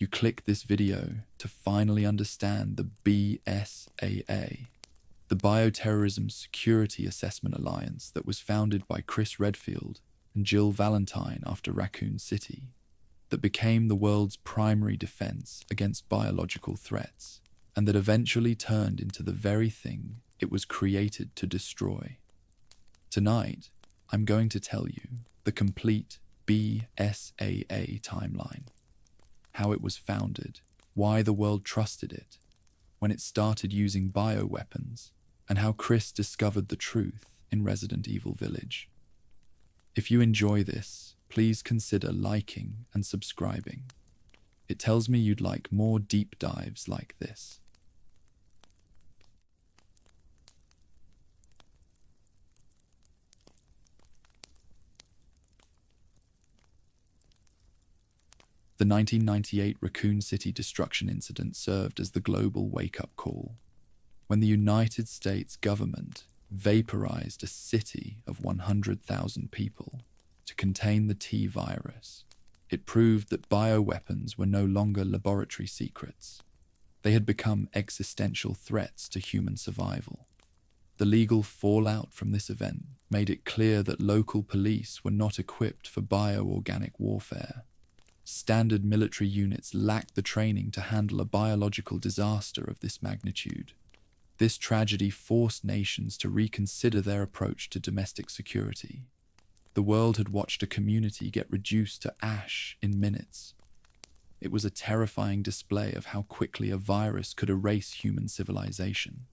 you click this video to finally understand the BSAA, the Bioterrorism Security Assessment Alliance that was founded by Chris Redfield and Jill Valentine after Raccoon City, that became the world's primary defense against biological threats, and that eventually turned into the very thing it was created to destroy. Tonight, I'm going to tell you the complete BSAA timeline, how it was founded, why the world trusted it, when it started using bioweapons, and how Chris discovered the truth in Resident Evil Village. If you enjoy this, please consider liking and subscribing. It tells me you'd like more deep dives like this. The 1998 Raccoon City destruction incident served as the global wake-up call, when the United States government vaporized a city of 100,000 people to contain the T-virus. It proved that bioweapons were no longer laboratory secrets. They had become existential threats to human survival. The legal fallout from this event made it clear that local police were not equipped for bioorganic warfare. Standard military units lacked the training to handle a biological disaster of this magnitude. This tragedy forced nations to reconsider their approach to domestic security. The world had watched a community get reduced to ash in minutes. It was a terrifying display of how quickly a virus could erase human civilization.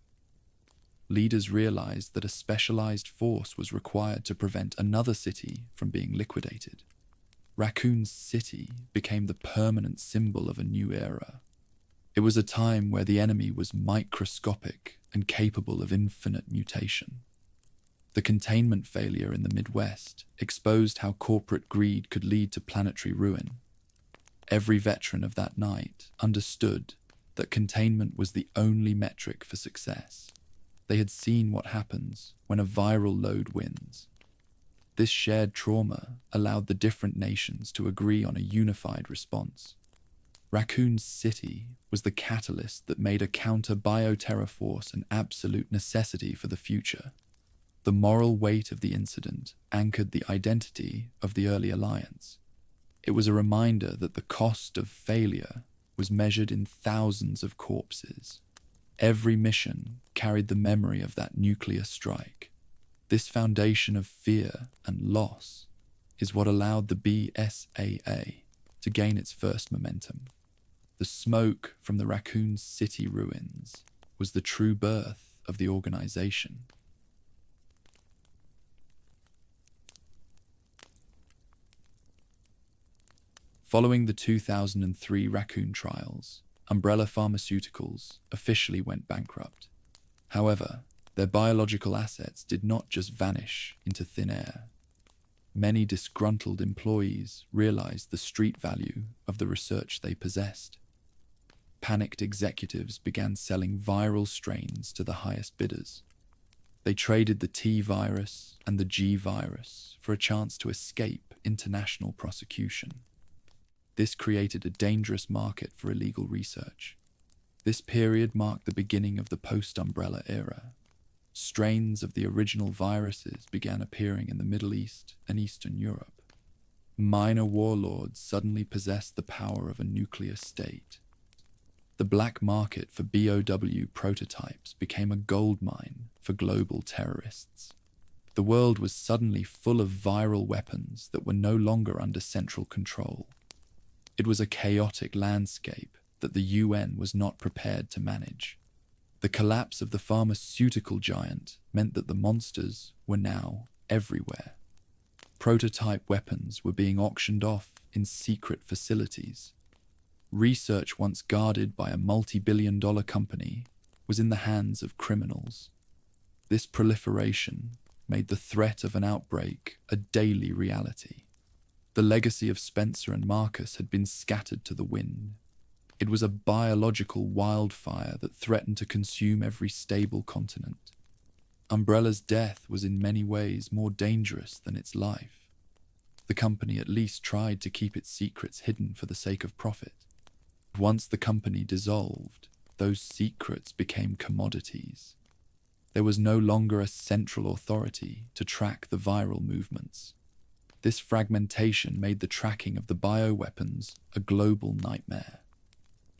Leaders realized that a specialized force was required to prevent another city from being liquidated. Raccoon City became the permanent symbol of a new era. It was a time where the enemy was microscopic and capable of infinite mutation. The containment failure in the Midwest exposed how corporate greed could lead to planetary ruin. Every veteran of that night understood that containment was the only metric for success. They had seen what happens when a viral load wins. This shared trauma allowed the different nations to agree on a unified response. Raccoon City was the catalyst that made a counter-bioterror force an absolute necessity for the future. The moral weight of the incident anchored the identity of the early alliance. It was a reminder that the cost of failure was measured in thousands of corpses. Every mission carried the memory of that nuclear strike. This foundation of fear and loss is what allowed the BSAA to gain its first momentum. The smoke from the Raccoon City ruins was the true birth of the organization. Following the 2003 Raccoon trials, Umbrella Pharmaceuticals officially went bankrupt. However, their biological assets did not just vanish into thin air. Many disgruntled employees realized the street value of the research they possessed. Panicked executives began selling viral strains to the highest bidders. They traded the T-virus and the G-virus for a chance to escape international prosecution. This created a dangerous market for illegal research. This period marked the beginning of the post-Umbrella era. Strains of the original viruses began appearing in the Middle East and Eastern Europe. Minor warlords suddenly possessed the power of a nuclear state. The black market for B.O.W. prototypes became a goldmine for global terrorists. The world was suddenly full of viral weapons that were no longer under central control. It was a chaotic landscape that the UN was not prepared to manage. The collapse of the pharmaceutical giant meant that the monsters were now everywhere. Prototype weapons were being auctioned off in secret facilities. Research once guarded by a multi-billion-dollar company was in the hands of criminals. This proliferation made the threat of an outbreak a daily reality. The legacy of Spencer and Marcus had been scattered to the wind. It was a biological wildfire that threatened to consume every stable continent. Umbrella's death was in many ways more dangerous than its life. The company at least tried to keep its secrets hidden for the sake of profit. once the company dissolved, those secrets became commodities. There was no longer a central authority to track the viral movements. This fragmentation made the tracking of the bioweapons a global nightmare.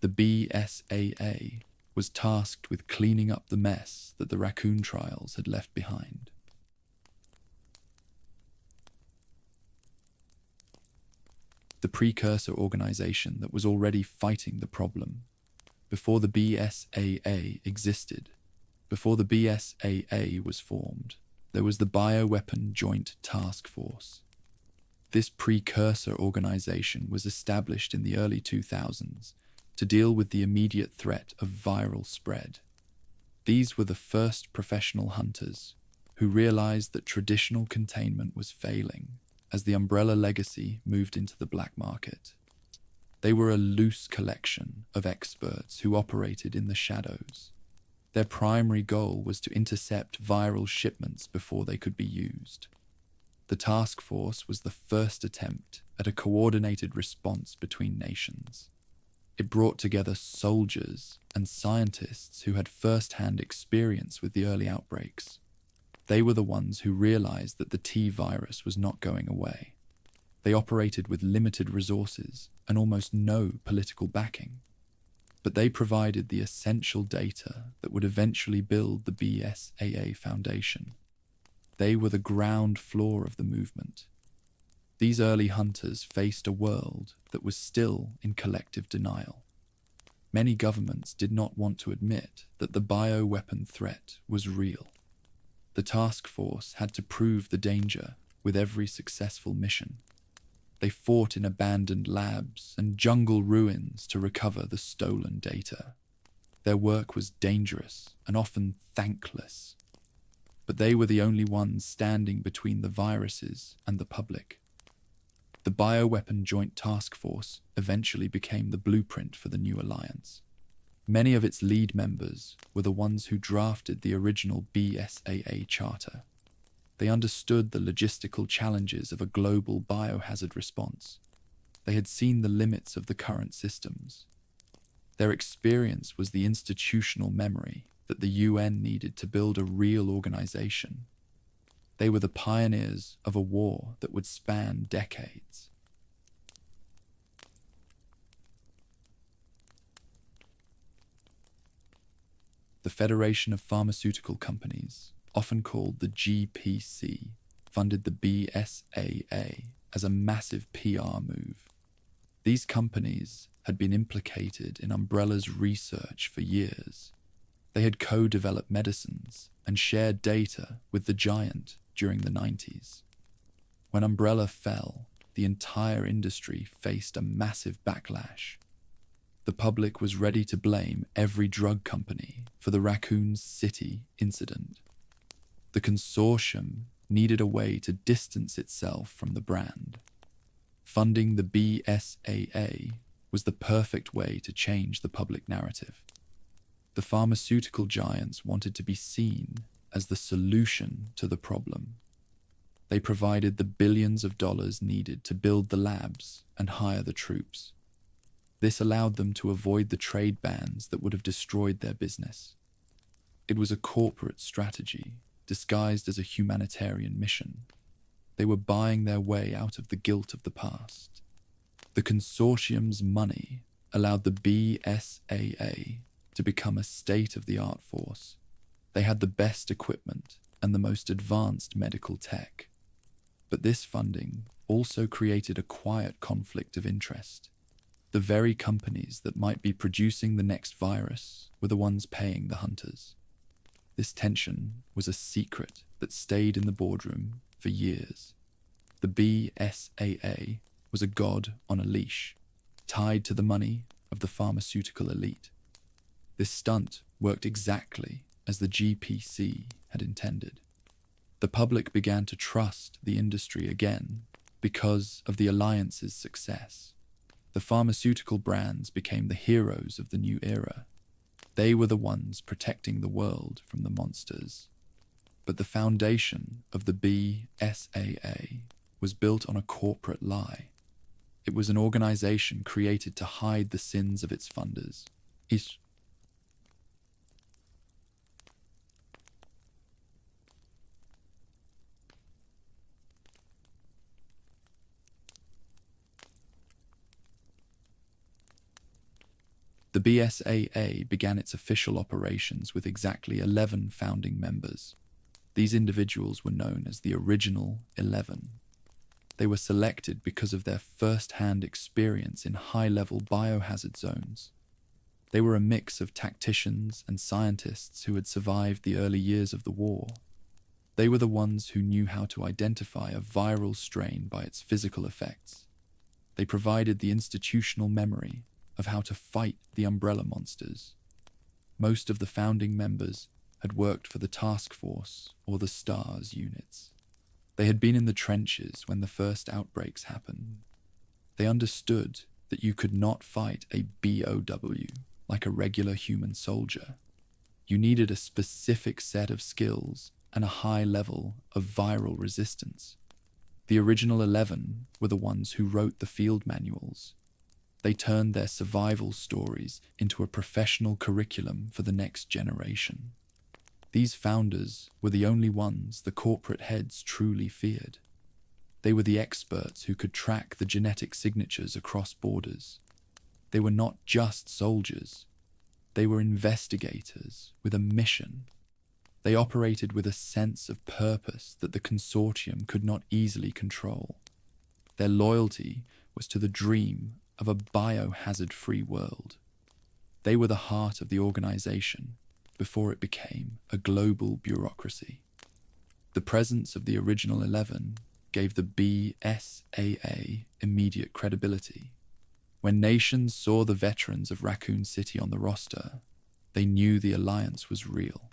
The BSAA was tasked with cleaning up the mess that the Raccoon trials had left behind. The precursor organization that was already fighting the problem. Before the BSAA existed, before the BSAA was formed, there was the Bioweapon Joint Task Force. This precursor organization was established in the early 2000s to deal with the immediate threat of viral spread. These were the first professional hunters who realized that traditional containment was failing as the umbrella legacy moved into the black market. They were a loose collection of experts who operated in the shadows. Their primary goal was to intercept viral shipments before they could be used. The task force was the first attempt at a coordinated response between nations. It brought together soldiers and scientists who had first-hand experience with the early outbreaks. They were the ones who realized that the T-virus was not going away. They operated with limited resources and almost no political backing. But they provided the essential data that would eventually build the BSAA foundation. They were the ground floor of the movement. These early hunters faced a world that was still in collective denial. Many governments did not want to admit that the bioweapon threat was real. The task force had to prove the danger with every successful mission. They fought in abandoned labs and jungle ruins to recover the stolen data. Their work was dangerous and often thankless. But they were the only ones standing between the viruses and the public. The Bioweapon Joint Task Force eventually became the blueprint for the new alliance. Many of its lead members were the ones who drafted the original BSAA charter. They understood the logistical challenges of a global biohazard response. They had seen the limits of the current systems. Their experience was the institutional memory that the UN needed to build a real organization. They were the pioneers of a war that would span decades. The Federation of Pharmaceutical Companies, often called the GPC, funded the BSAA as a massive PR move. These companies had been implicated in Umbrella's research for years. They had co-developed medicines and shared data with the giant during the 90s. When Umbrella fell, the entire industry faced a massive backlash. The public was ready to blame every drug company for the Raccoon City incident. The consortium needed a way to distance itself from the brand. Funding the BSAA was the perfect way to change the public narrative. The pharmaceutical giants wanted to be seen as the solution to the problem. They provided the billions of dollars needed to build the labs and hire the troops. This allowed them to avoid the trade bans that would have destroyed their business. It was a corporate strategy disguised as a humanitarian mission. They were buying their way out of the guilt of the past. The consortium's money allowed the BSAA to become a state-of-the-art force. They had the best equipment and the most advanced medical tech. But this funding also created a quiet conflict of interest. The very companies that might be producing the next virus were the ones paying the hunters. This tension was a secret that stayed in the boardroom for years. The BSAA was a god on a leash, tied to the money of the pharmaceutical elite. This stunt worked exactly as the GPC had intended. The public began to trust the industry again because of the alliance's success. The pharmaceutical brands became the heroes of the new era. They were the ones protecting the world from the monsters. But the foundation of the BSAA was built on a corporate lie. It was an organization created to hide the sins of its funders. The BSAA began its official operations with exactly 11 founding members. These individuals were known as the Original 11. They were selected because of their first-hand experience in high-level biohazard zones. They were a mix of tacticians and scientists who had survived the early years of the war. They were the ones who knew how to identify a viral strain by its physical effects. They provided the institutional memory of how to fight the umbrella monsters. Most of the founding members had worked for the task force or the STARS units. They had been in the trenches when the first outbreaks happened. They understood that you could not fight a B.O.W. like a regular human soldier. You needed a specific set of skills and a high level of viral resistance. The Original 11 were the ones who wrote the field manuals. They turned their survival stories into a professional curriculum for the next generation. These founders were the only ones the corporate heads truly feared. They were the experts who could track the genetic signatures across borders. They were not just soldiers. They were investigators with a mission. They operated with a sense of purpose that the consortium could not easily control. Their loyalty was to the dream of a biohazard-free world. They were the heart of the organization before it became a global bureaucracy. The presence of the Original 11 gave the BSAA immediate credibility. When nations saw the veterans of Raccoon City on the roster, they knew the alliance was real.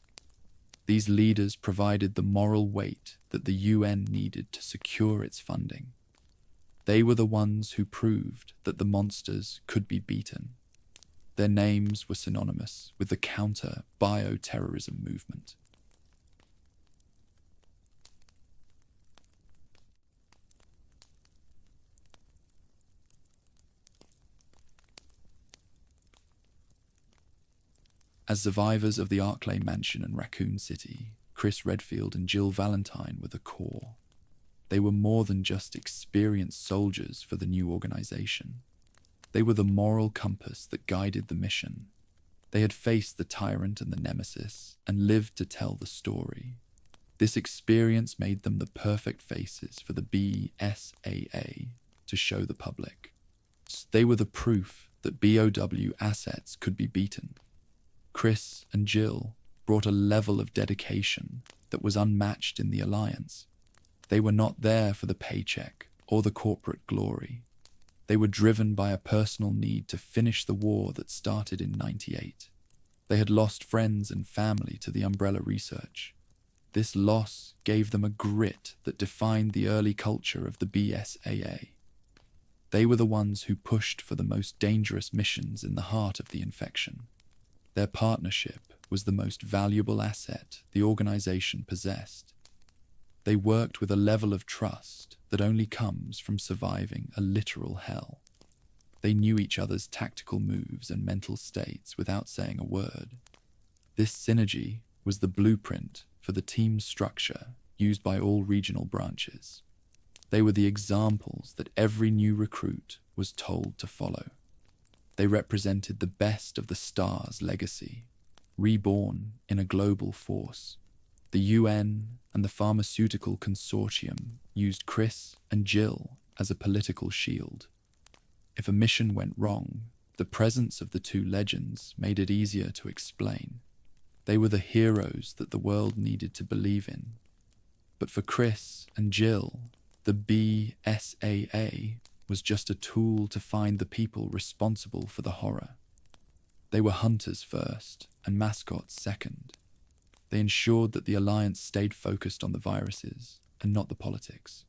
These leaders provided the moral weight that the UN needed to secure its funding. They were the ones who proved that the monsters could be beaten. Their names were synonymous with the counter-bioterrorism movement. As survivors of the Arklay Mansion and Raccoon City, Chris Redfield and Jill Valentine were the core. They were more than just experienced soldiers for the new organization. They were the moral compass that guided the mission. They had faced the tyrant and the nemesis and lived to tell the story. This experience made them the perfect faces for the BSAA to show the public. They were the proof that B.O.W. assets could be beaten. Chris and Jill brought a level of dedication that was unmatched in the alliance. They were not there for the paycheck or the corporate glory. They were driven by a personal need to finish the war that started in '98. They had lost friends and family to the umbrella research. This loss gave them a grit that defined the early culture of the BSAA. They were the ones who pushed for the most dangerous missions in the heart of the infection. Their partnership was the most valuable asset the organization possessed. They worked with a level of trust that only comes from surviving a literal hell. They knew each other's tactical moves and mental states without saying a word. This synergy was the blueprint for the team structure used by all regional branches. They were the examples that every new recruit was told to follow. They represented the best of the STARS legacy, reborn in a global force. The UN and the Pharmaceutical Consortium used Chris and Jill as a political shield. If a mission went wrong, the presence of the two legends made it easier to explain. They were the heroes that the world needed to believe in. But for Chris and Jill, the BSAA was just a tool to find the people responsible for the horror. They were hunters first and mascots second. They ensured that the alliance stayed focused on the viruses and not the politics.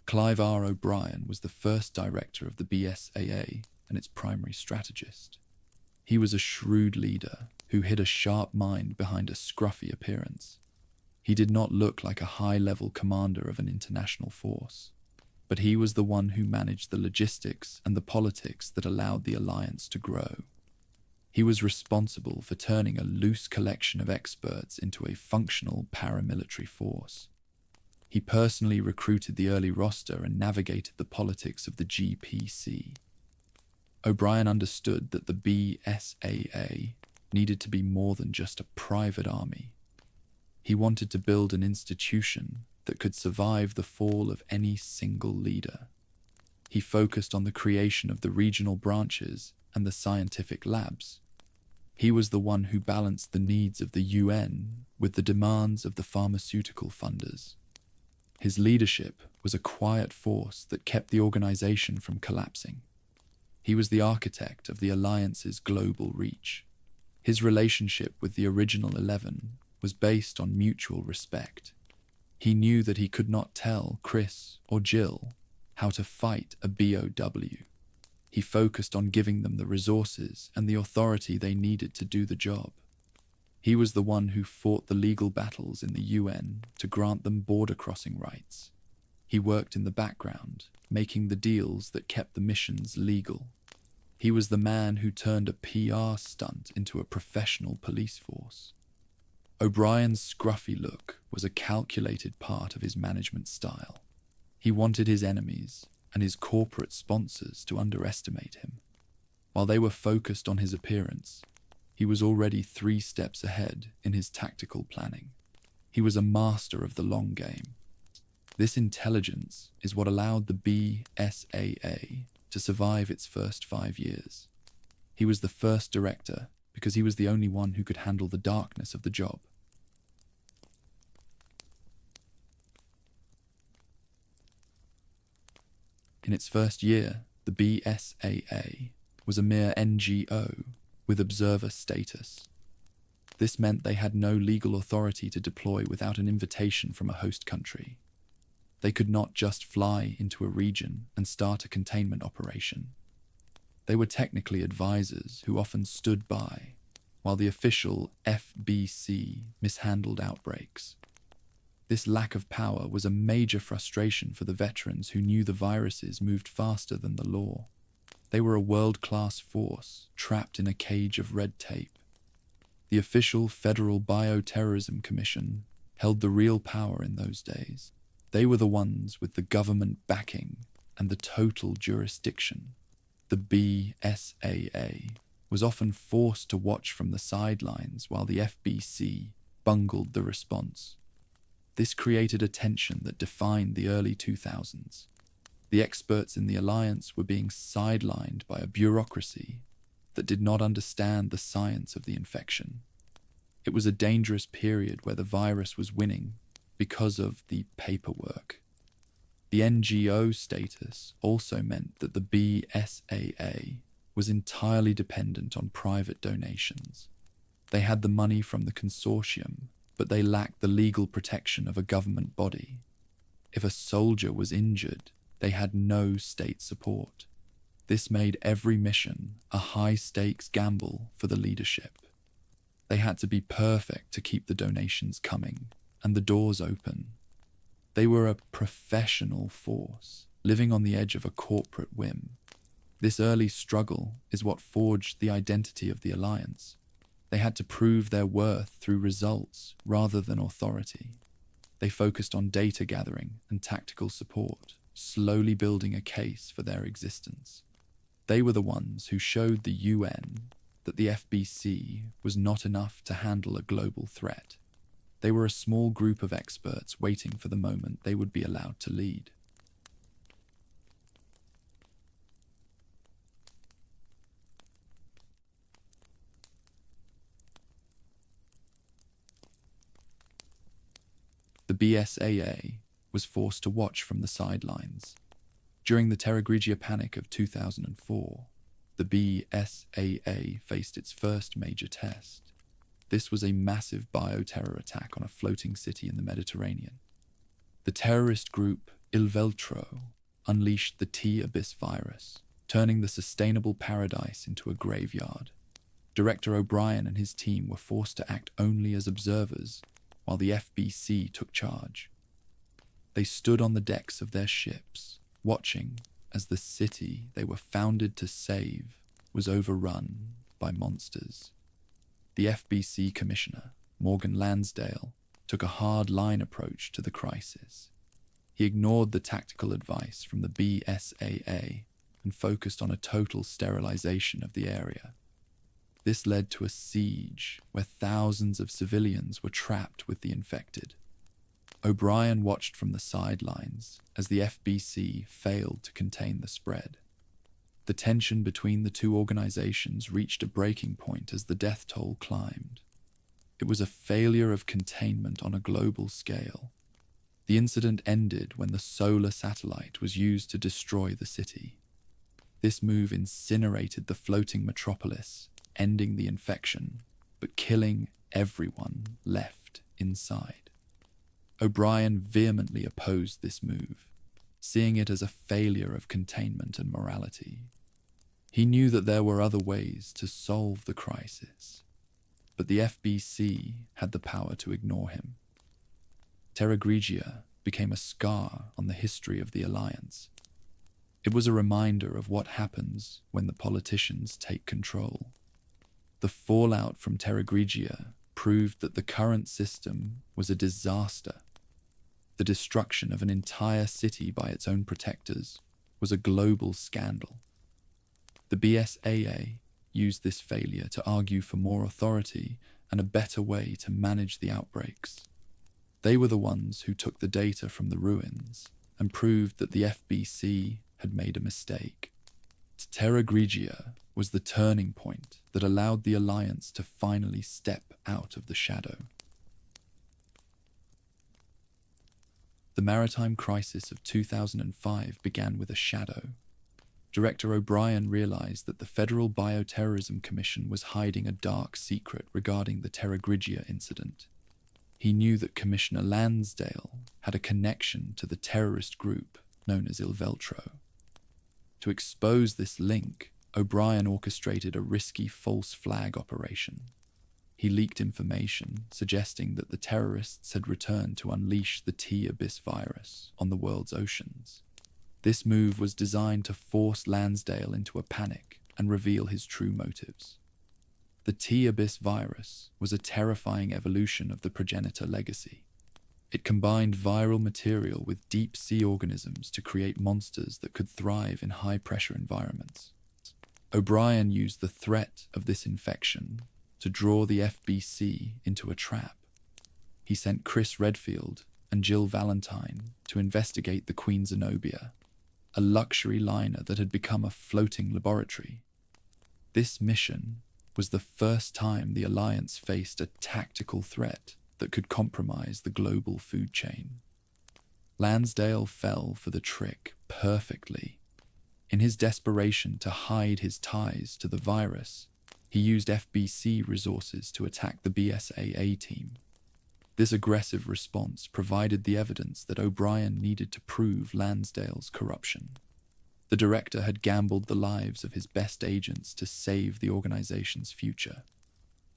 Clive R. O'Brien was the first director of the BSAA and its primary strategist. He was a shrewd leader who hid a sharp mind behind a scruffy appearance. He did not look like a high-level commander of an international force, but he was the one who managed the logistics and the politics that allowed the alliance to grow. He was responsible for turning a loose collection of experts into a functional paramilitary force. He personally recruited the early roster and navigated the politics of the GPC. O'Brien understood that the BSAA needed to be more than just a private army. He wanted to build an institution that could survive the fall of any single leader. He focused on the creation of the regional branches and the scientific labs. He was the one who balanced the needs of the UN with the demands of the pharmaceutical funders. His leadership was a quiet force that kept the organization from collapsing. He was the architect of the Alliance's global reach. His relationship with the original 11 was based on mutual respect. He knew that he could not tell Chris or Jill how to fight a B.O.W. He focused on giving them the resources and the authority they needed to do the job. He was the one who fought the legal battles in the UN to grant them border crossing rights. He worked in the background, making the deals that kept the missions legal. He was the man who turned a PR stunt into a professional police force. O'Brien's scruffy look was a calculated part of his management style. He wanted his enemies and his corporate sponsors to underestimate him. While they were focused on his appearance, he was already 3 steps ahead in his tactical planning. He was a master of the long game. This intelligence is what allowed the BSAA to survive its first 5 years. He was the first director because he was the only one who could handle the darkness of the job. In its first year, the BSAA was a mere NGO with observer status. This meant they had no legal authority to deploy without an invitation from a host country. They could not just fly into a region and start a containment operation. They were technically advisors who often stood by, while the official FBC mishandled outbreaks. This lack of power was a major frustration for the veterans who knew the viruses moved faster than the law. They were a world-class force, trapped in a cage of red tape. The official Federal Bioterrorism Commission held the real power in those days. They were the ones with the government backing and the total jurisdiction. The BSAA was often forced to watch from the sidelines while the FBC bungled the response. This created a tension that defined the early 2000s. The experts in the alliance were being sidelined by a bureaucracy that did not understand the science of the infection. It was a dangerous period where the virus was winning because of the paperwork. The NGO status also meant that the BSAA was entirely dependent on private donations. They had the money from the consortium, but they lacked the legal protection of a government body. If a soldier was injured, they had no state support. This made every mission a high-stakes gamble for the leadership. They had to be perfect to keep the donations coming and the doors open. They were a professional force, living on the edge of a corporate whim. This early struggle is what forged the identity of the alliance. They had to prove their worth through results rather than authority. They focused on data gathering and tactical support, slowly building a case for their existence. They were the ones who showed the UN that the FBC was not enough to handle a global threat. They were a small group of experts waiting for the moment they would be allowed to lead. The BSAA was forced to watch from the sidelines. During the Terragrigia panic of 2004, the BSAA faced its first major test. This was a massive bioterror attack on a floating city in the Mediterranean. The terrorist group Il Veltro unleashed the T-Abyss virus, turning the sustainable paradise into a graveyard. Director O'Brien and his team were forced to act only as observers while the FBC took charge. They stood on the decks of their ships, watching as the city they were founded to save was overrun by monsters. The FBC Commissioner, Morgan Lansdale, took a hard-line approach to the crisis. He ignored the tactical advice from the BSAA and focused on a total sterilization of the area. This led to a siege where thousands of civilians were trapped with the infected. O'Brien watched from the sidelines as the FBC failed to contain the spread. The tension between the two organizations reached a breaking point as the death toll climbed. It was a failure of containment on a global scale. The incident ended when the solar satellite was used to destroy the city. This move incinerated the floating metropolis, ending the infection, but killing everyone left inside. O'Brien vehemently opposed this move, seeing it as a failure of containment and morality. He knew that there were other ways to solve the crisis, but the FBC had the power to ignore him. Terragrigia became a scar on the history of the Alliance. It was a reminder of what happens when the politicians take control. The fallout from Terragrigia proved that the current system was a disaster. The destruction of an entire city by its own protectors was a global scandal. The BSAA used this failure to argue for more authority and a better way to manage the outbreaks. They were the ones who took the data from the ruins and proved that the FBC had made a mistake. Terragrigia was the turning point that allowed the Alliance to finally step out of the shadow. The maritime crisis of 2005 began with a shadow. Director O'Brien realized that the Federal Bioterrorism Commission was hiding a dark secret regarding the Terragrigia incident. He knew that Commissioner Lansdale had a connection to the terrorist group known as Il Veltro. To expose this link, O'Brien orchestrated a risky false flag operation. He leaked information suggesting that the terrorists had returned to unleash the T-Abyss virus on the world's oceans. This move was designed to force Lansdale into a panic and reveal his true motives. The T-Abyss virus was a terrifying evolution of the progenitor legacy. It combined viral material with deep-sea organisms to create monsters that could thrive in high-pressure environments. O'Brien used the threat of this infection to draw the FBC into a trap. He sent Chris Redfield and Jill Valentine to investigate the Queen Zenobia, a luxury liner that had become a floating laboratory. This mission was the first time the Alliance faced a tactical threat that could compromise the global food chain. Lansdale fell for the trick perfectly. In his desperation to hide his ties to the virus, he used FBC resources to attack the BSAA team. This aggressive response provided the evidence that O'Brien needed to prove Lansdale's corruption. The director had gambled the lives of his best agents to save the organization's future.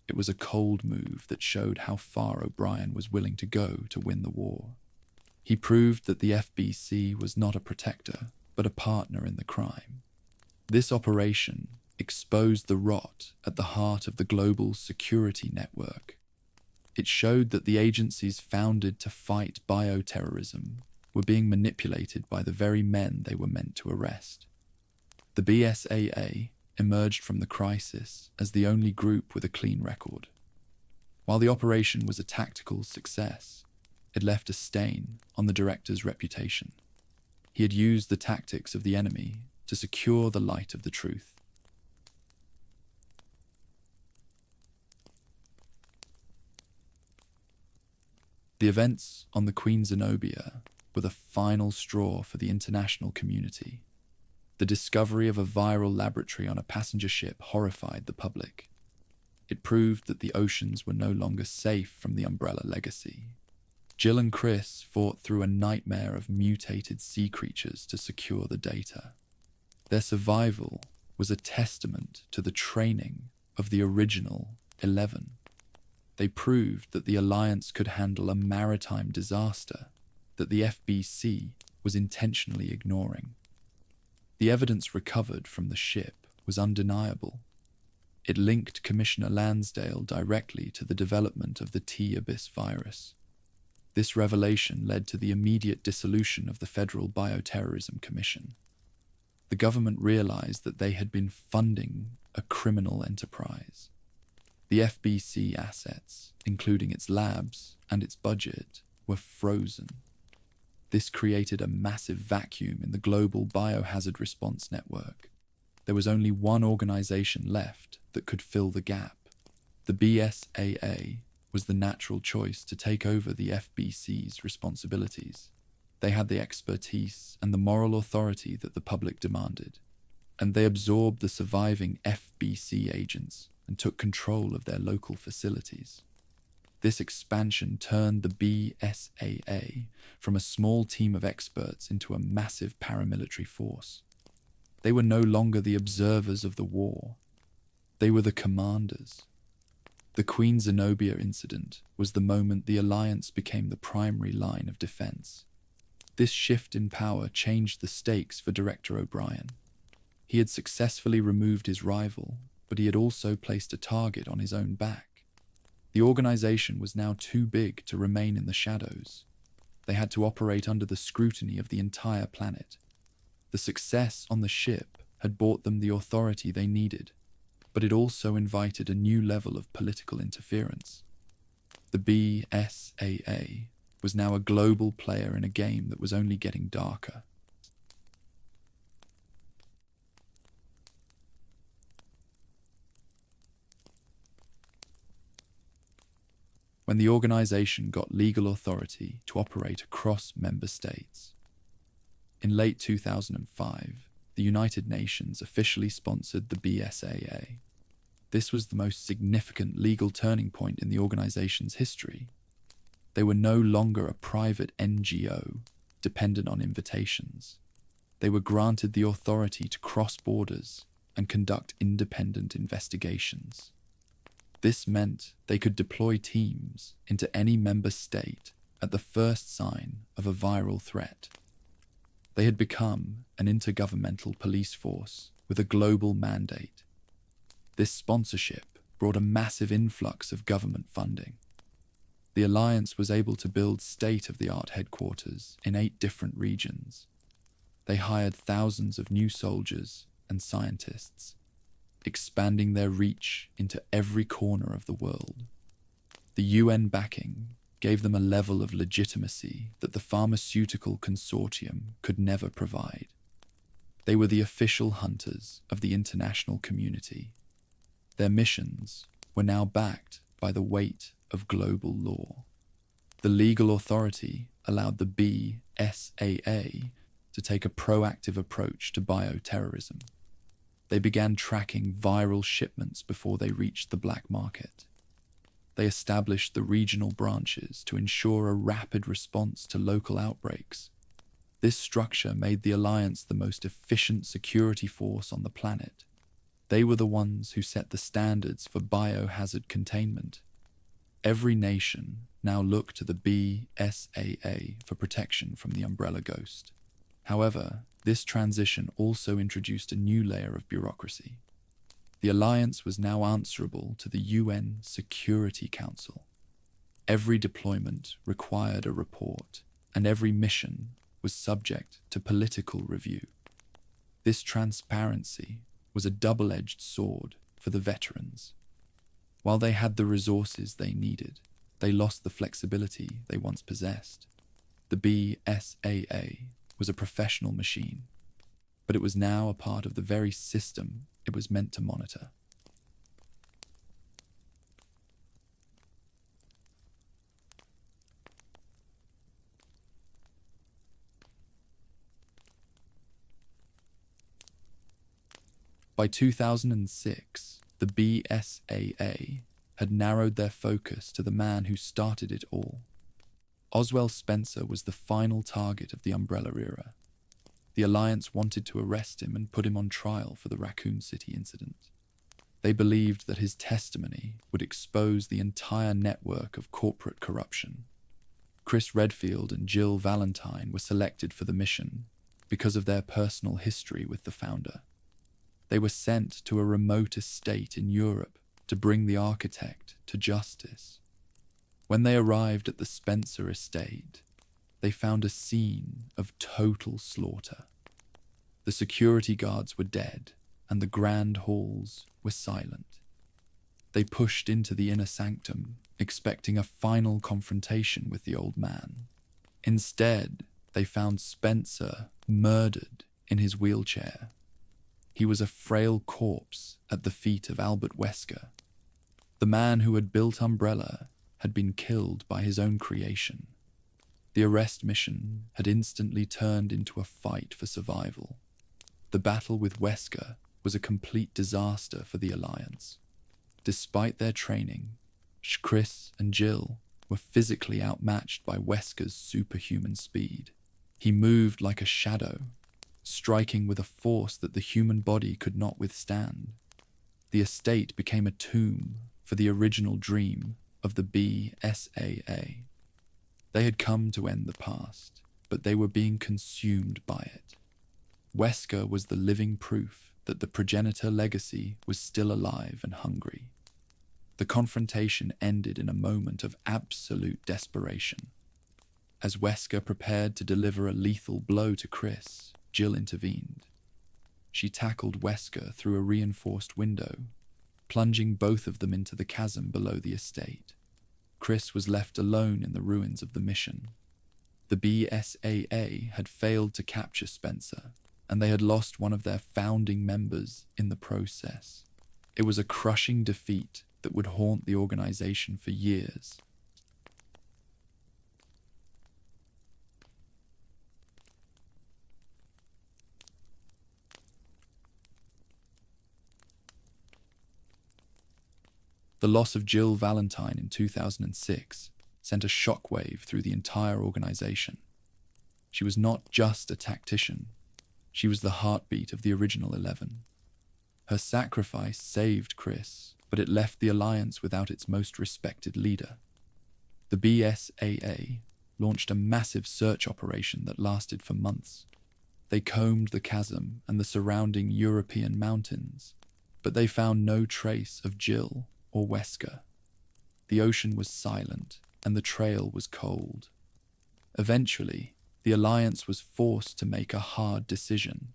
It was a cold move that showed how far O'Brien was willing to go to win the war. He proved that the FBC was not a protector, but a partner in the crime. This operation exposed the rot at the heart of the global security network. It showed that the agencies founded to fight bioterrorism were being manipulated by the very men they were meant to arrest. The BSAA emerged from the crisis as the only group with a clean record. While the operation was a tactical success, it left a stain on the director's reputation. He had used the tactics of the enemy to secure the light of the truth. The events on the Queen Zenobia were the final straw for the international community. The discovery of a viral laboratory on a passenger ship horrified the public. It proved that the oceans were no longer safe from the Umbrella legacy. Jill and Chris fought through a nightmare of mutated sea creatures to secure the data. Their survival was a testament to the training of the original 11. They proved that the Alliance could handle a maritime disaster that the FBC was intentionally ignoring. The evidence recovered from the ship was undeniable. It linked Commissioner Lansdale directly to the development of the T-Abyss virus. This revelation led to the immediate dissolution of the Federal Bioterrorism Commission. The government realized that they had been funding a criminal enterprise. The FBC assets, including its labs and its budget, were frozen. This created a massive vacuum in the global biohazard response network. There was only one organization left that could fill the gap. The BSAA was the natural choice to take over the FBC's responsibilities. They had the expertise and the moral authority that the public demanded, and they absorbed the surviving FBC agents and took control of their local facilities. This expansion turned the BSAA from a small team of experts into a massive paramilitary force. They were no longer the observers of the war. They were the commanders. The Queen Zenobia incident was the moment the Alliance became the primary line of defense. This shift in power changed the stakes for Director O'Brien. He had successfully removed his rival, but he had also placed a target on his own back. The organization was now too big to remain in the shadows. They had to operate under the scrutiny of the entire planet. The success on the ship had brought them the authority they needed, but it also invited a new level of political interference. The BSAA was now a global player in a game that was only getting darker. When the organization got legal authority to operate across member states. In late 2005, the United Nations officially sponsored the BSAA. This was the most significant legal turning point in the organization's history. They were no longer a private NGO dependent on invitations. They were granted the authority to cross borders and conduct independent investigations. This meant they could deploy teams into any member state at the first sign of a viral threat. They had become an intergovernmental police force with a global mandate. This sponsorship brought a massive influx of government funding. The Alliance was able to build state-of-the-art headquarters in 8 different regions. They hired thousands of new soldiers and scientists, expanding their reach into every corner of the world. The UN backing gave them a level of legitimacy that the Pharmaceutical Consortium could never provide. They were the official hunters of the international community. Their missions were now backed by the weight of global law. The legal authority allowed the BSAA to take a proactive approach to bioterrorism. They began tracking viral shipments before they reached the black market. They established the regional branches to ensure a rapid response to local outbreaks. This structure made the Alliance the most efficient security force on the planet. They were the ones who set the standards for biohazard containment. Every nation now looked to the BSAA for protection from the umbrella ghost. However, this transition also introduced a new layer of bureaucracy. The Alliance was now answerable to the UN Security Council. Every deployment required a report, and every mission was subject to political review. This transparency was a double-edged sword for the veterans. While they had the resources they needed, they lost the flexibility they once possessed. The BSAA was a professional machine, but it was now a part of the very system it was meant to monitor. By 2006, the BSAA had narrowed their focus to the man who started it all. Oswell Spencer was the final target of the Umbrella era. The Alliance wanted to arrest him and put him on trial for the Raccoon City incident. They believed that his testimony would expose the entire network of corporate corruption. Chris Redfield and Jill Valentine were selected for the mission because of their personal history with the founder. They were sent to a remote estate in Europe to bring the architect to justice. When they arrived at the Spencer estate, they found a scene of total slaughter. The security guards were dead, and the grand halls were silent. They pushed into the inner sanctum, expecting a final confrontation with the old man. Instead, they found Spencer murdered in his wheelchair. He was a frail corpse at the feet of Wesker. The man who had built Umbrella had been killed by his own creation. The arrest mission had instantly turned into a fight for survival. The battle with Wesker was a complete disaster for the Alliance. Despite their training, Chris and Jill were physically outmatched by Wesker's superhuman speed. He moved like a shadow, striking with a force that the human body could not withstand. The estate became a tomb for the original dream of the BSAA. They had come to end the past, but they were being consumed by it. Wesker was the living proof that the progenitor legacy was still alive and hungry. The confrontation ended in a moment of absolute desperation. As Wesker prepared to deliver a lethal blow to Chris, Jill intervened. She tackled Wesker through a reinforced window, plunging both of them into the chasm below the estate. Chris was left alone in the ruins of the mission. The BSAA had failed to capture Spencer, and they had lost one of their founding members in the process. It was a crushing defeat that would haunt the organization for years. The loss of Jill Valentine in 2006 sent a shockwave through the entire organization. She was not just a tactician, she was the heartbeat of the original 11. Her sacrifice saved Chris, but it left the Alliance without its most respected leader. The BSAA launched a massive search operation that lasted for months. They combed the chasm and the surrounding European mountains, but they found no trace of Jill or Wesker. The ocean was silent, and the trail was cold. Eventually, the Alliance was forced to make a hard decision.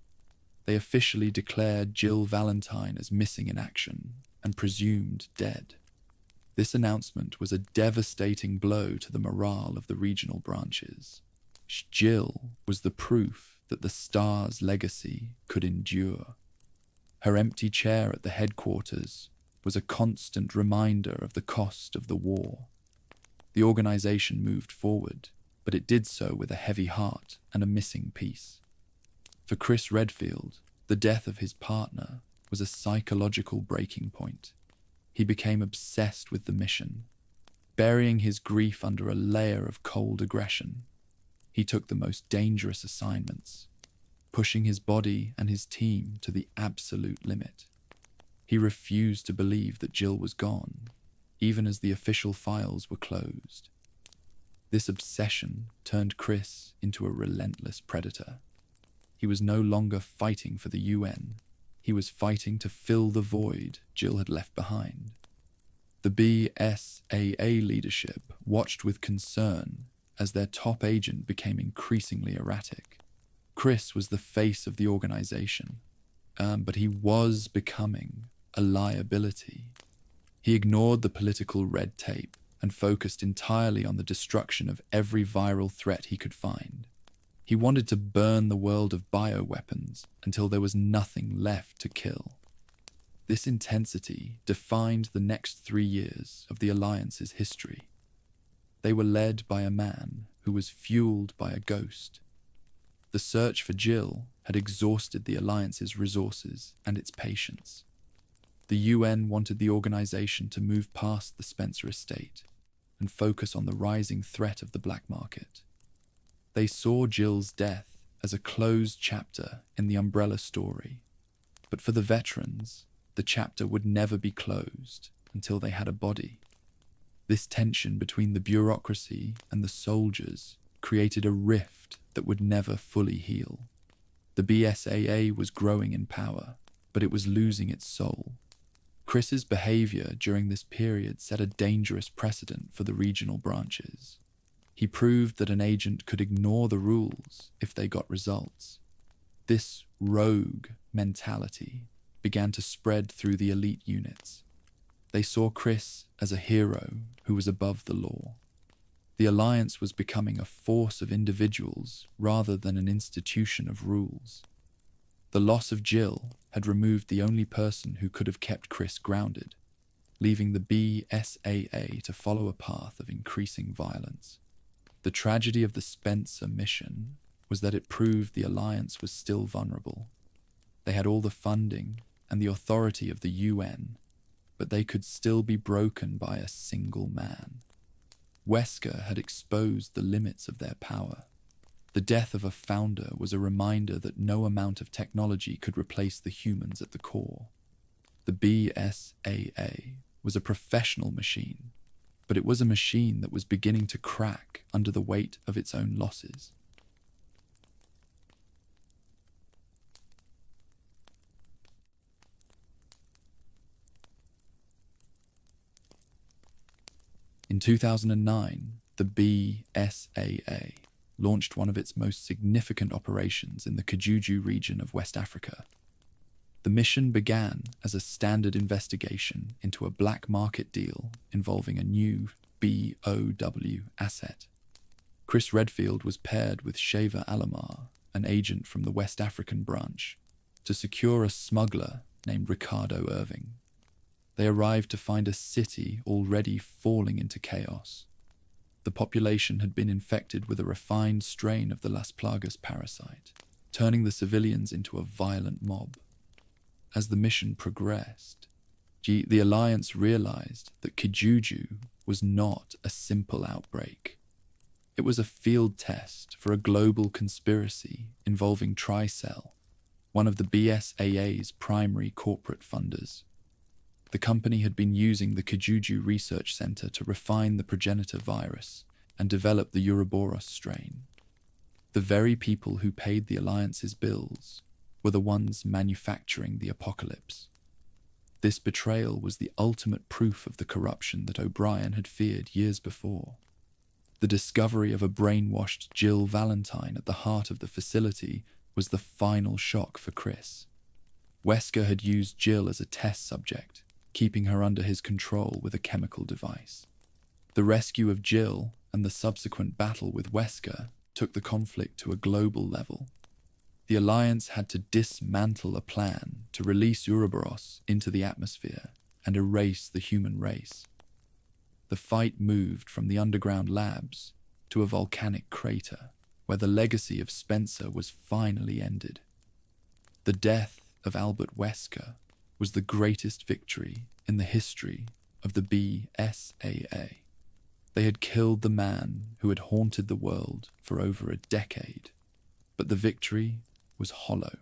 They officially declared Jill Valentine as missing in action and presumed dead. This announcement was a devastating blow to the morale of the regional branches. Jill was the proof that the Star's legacy could endure. Her empty chair at the headquarters was a constant reminder of the cost of the war. The organization moved forward, but it did so with a heavy heart and a missing piece. For Chris Redfield, the death of his partner was a psychological breaking point. He became obsessed with the mission, burying his grief under a layer of cold aggression. He took the most dangerous assignments, pushing his body and his team to the absolute limit. He refused to believe that Jill was gone, even as the official files were closed. This obsession turned Chris into a relentless predator. He was no longer fighting for the UN. He was fighting to fill the void Jill had left behind. The BSAA leadership watched with concern as their top agent became increasingly erratic. Chris was the face of the organization, but he was becoming a liability. He ignored the political red tape and focused entirely on the destruction of every viral threat he could find. He wanted to burn the world of bioweapons until there was nothing left to kill. This intensity defined the next 3 years of the Alliance's history. They were led by a man who was fueled by a ghost. The search for Jill had exhausted the Alliance's resources and its patience. The UN wanted the organization to move past the Spencer estate and focus on the rising threat of the black market. They saw Jill's death as a closed chapter in the Umbrella story, but for the veterans, the chapter would never be closed until they had a body. This tension between the bureaucracy and the soldiers created a rift that would never fully heal. The BSAA was growing in power, but it was losing its soul. Chris's behavior during this period set a dangerous precedent for the regional branches. He proved that an agent could ignore the rules if they got results. This rogue mentality began to spread through the elite units. They saw Chris as a hero who was above the law. The Alliance was becoming a force of individuals rather than an institution of rules. The loss of Jill had removed the only person who could have kept Chris grounded, leaving the BSAA to follow a path of increasing violence. The tragedy of the Spencer mission was that it proved the Alliance was still vulnerable. They had all the funding and the authority of the UN, but they could still be broken by a single man. Wesker had exposed the limits of their power. The death of a founder was a reminder that no amount of technology could replace the humans at the core. The BSAA was a professional machine, but it was a machine that was beginning to crack under the weight of its own losses. In 2009, the BSAA launched one of its most significant operations in the Kijuju region of West Africa. The mission began as a standard investigation into a black market deal involving a new B.O.W. asset. Chris Redfield was paired with Shaver Alamar, an agent from the West African branch, to secure a smuggler named Ricardo Irving. They arrived to find a city already falling into chaos. The population had been infected with a refined strain of the Las Plagas parasite, turning the civilians into a violent mob. As the mission progressed, the Alliance realized that Kijuju was not a simple outbreak. It was a field test for a global conspiracy involving Tricell, one of the BSAA's primary corporate funders. The company had been using the Kijuju Research Center to refine the progenitor virus and develop the Ouroboros strain. The very people who paid the Alliance's bills were the ones manufacturing the apocalypse. This betrayal was the ultimate proof of the corruption that O'Brien had feared years before. The discovery of a brainwashed Jill Valentine at the heart of the facility was the final shock for Chris. Wesker had used Jill as a test subject, keeping her under his control with a chemical device. The rescue of Jill and the subsequent battle with Wesker took the conflict to a global level. The Alliance had to dismantle a plan to release Ouroboros into the atmosphere and erase the human race. The fight moved from the underground labs to a volcanic crater, where the legacy of Spencer was finally ended. The death of Albert Wesker was the greatest victory in the history of the BSAA. They had killed the man who had haunted the world for over a decade, but the victory was hollow.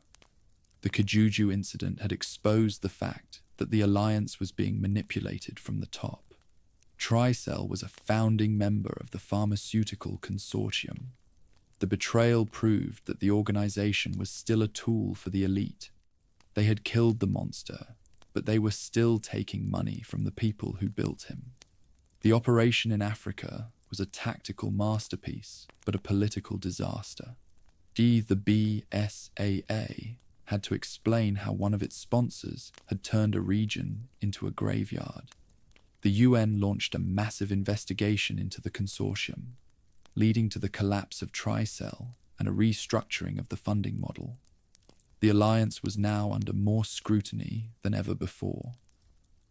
The Kijuju incident had exposed the fact that the Alliance was being manipulated from the top. Tricell was a founding member of the Pharmaceutical Consortium. The betrayal proved that the organization was still a tool for the elite. They had killed the monster, but they were still taking money from the people who built him. The operation in Africa was a tactical masterpiece, but a political disaster. The BSAA had to explain how one of its sponsors had turned a region into a graveyard. The UN launched a massive investigation into the consortium, leading to the collapse of Tricell and a restructuring of the funding model. The Alliance was now under more scrutiny than ever before.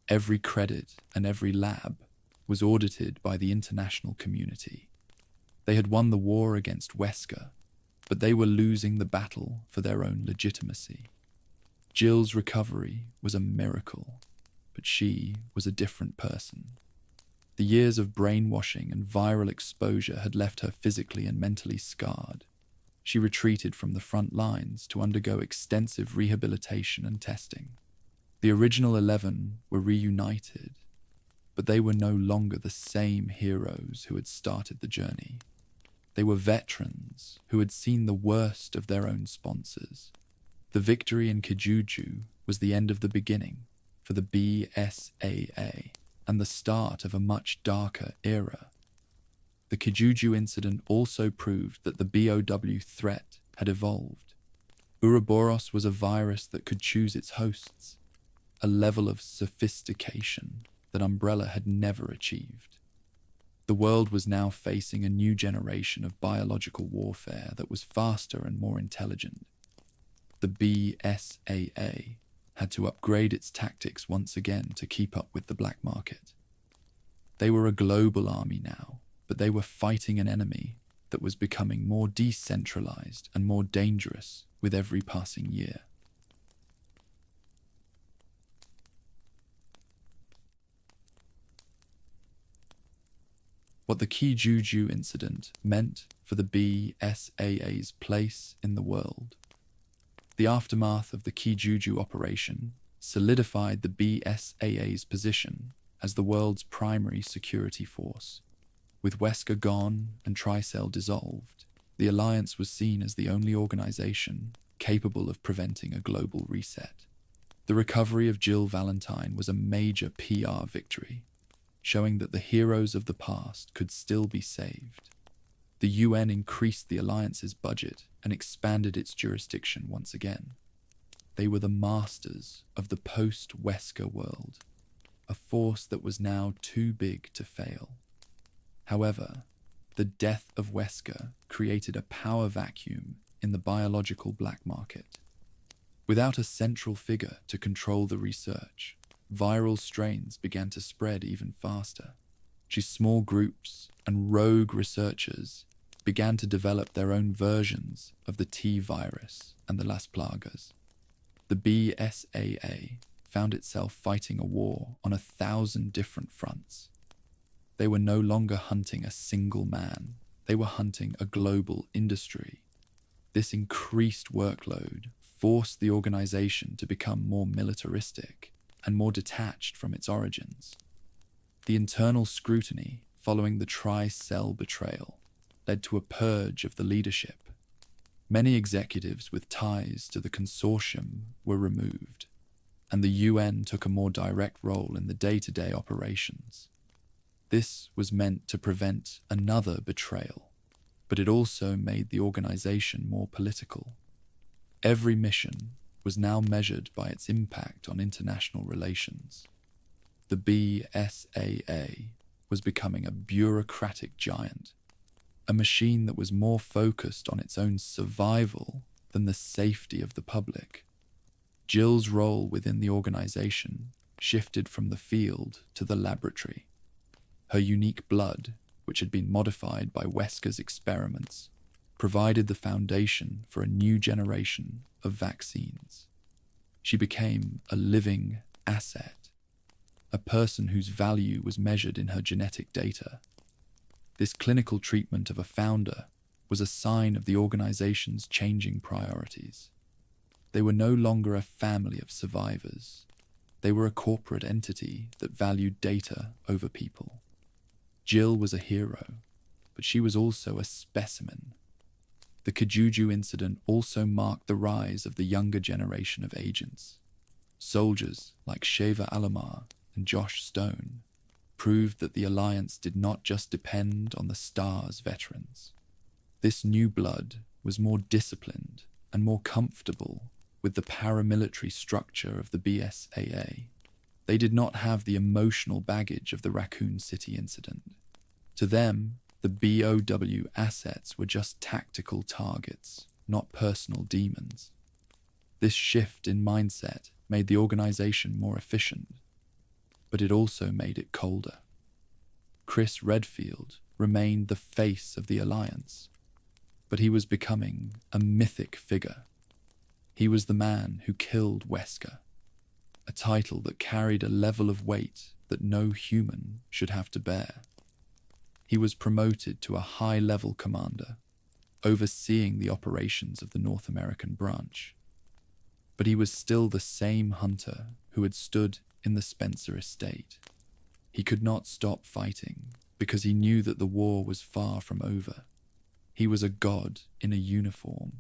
Every credit and every lab was audited by the international community. They had won the war against Wesker, but they were losing the battle for their own legitimacy. Jill's recovery was a miracle, but she was a different person. The years of brainwashing and viral exposure had left her physically and mentally scarred. She retreated from the front lines to undergo extensive rehabilitation and testing. The original 11 were reunited, but they were no longer the same heroes who had started the journey. They were veterans who had seen the worst of their own sponsors. The victory in Kijuju was the end of the beginning for the BSAA and the start of a much darker era. The Kijuju incident also proved that the B.O.W threat had evolved. Ouroboros was a virus that could choose its hosts, a level of sophistication that Umbrella had never achieved. The world was now facing a new generation of biological warfare that was faster and more intelligent. The BSAA had to upgrade its tactics once again to keep up with the black market. They were a global army now, but they were fighting an enemy that was becoming more decentralized and more dangerous with every passing year. What the Kijuju incident meant for the BSAA's place in the world. The aftermath of the Kijuju operation solidified the BSAA's position as the world's primary security force. With Wesker gone and Tricell dissolved, the Alliance was seen as the only organization capable of preventing a global reset. The recovery of Jill Valentine was a major PR victory, showing that the heroes of the past could still be saved. The UN increased the Alliance's budget and expanded its jurisdiction once again. They were the masters of the post-Wesker world, a force that was now too big to fail. However, the death of Wesker created a power vacuum in the biological black market. Without a central figure to control the research, viral strains began to spread even faster. Small groups and rogue researchers began to develop their own versions of the T-virus and the Las Plagas. The BSAA found itself fighting a war on 1,000 different fronts. They were no longer hunting a single man, they were hunting a global industry. This increased workload forced the organization to become more militaristic and more detached from its origins. The internal scrutiny following the Tricell betrayal led to a purge of the leadership. Many executives with ties to the consortium were removed, and the UN took a more direct role in the day-to-day operations. This was meant to prevent another betrayal, but it also made the organization more political. Every mission was now measured by its impact on international relations. The BSAA was becoming a bureaucratic giant, a machine that was more focused on its own survival than the safety of the public. Jill's role within the organization shifted from the field to the laboratory. Her unique blood, which had been modified by Wesker's experiments, provided the foundation for a new generation of vaccines. She became a living asset, a person whose value was measured in her genetic data. This clinical treatment of a founder was a sign of the organization's changing priorities. They were no longer a family of survivors. They were a corporate entity that valued data over people. Jill was a hero, but she was also a specimen. The Kijuju incident also marked the rise of the younger generation of agents. Soldiers like Sheva Alomar and Josh Stone proved that the Alliance did not just depend on the STARS veterans. This new blood was more disciplined and more comfortable with the paramilitary structure of the BSAA. They did not have the emotional baggage of the Raccoon City incident. To them, the B.O.W assets were just tactical targets, not personal demons. This shift in mindset made the organization more efficient, but it also made it colder. Chris Redfield remained the face of the Alliance, but he was becoming a mythic figure. He was the man who killed Wesker, a title that carried a level of weight that no human should have to bear. He was promoted to a high-level commander, overseeing the operations of the North American branch. But he was still the same hunter who had stood in the Spencer estate. He could not stop fighting because he knew that the war was far from over. He was a god in a uniform,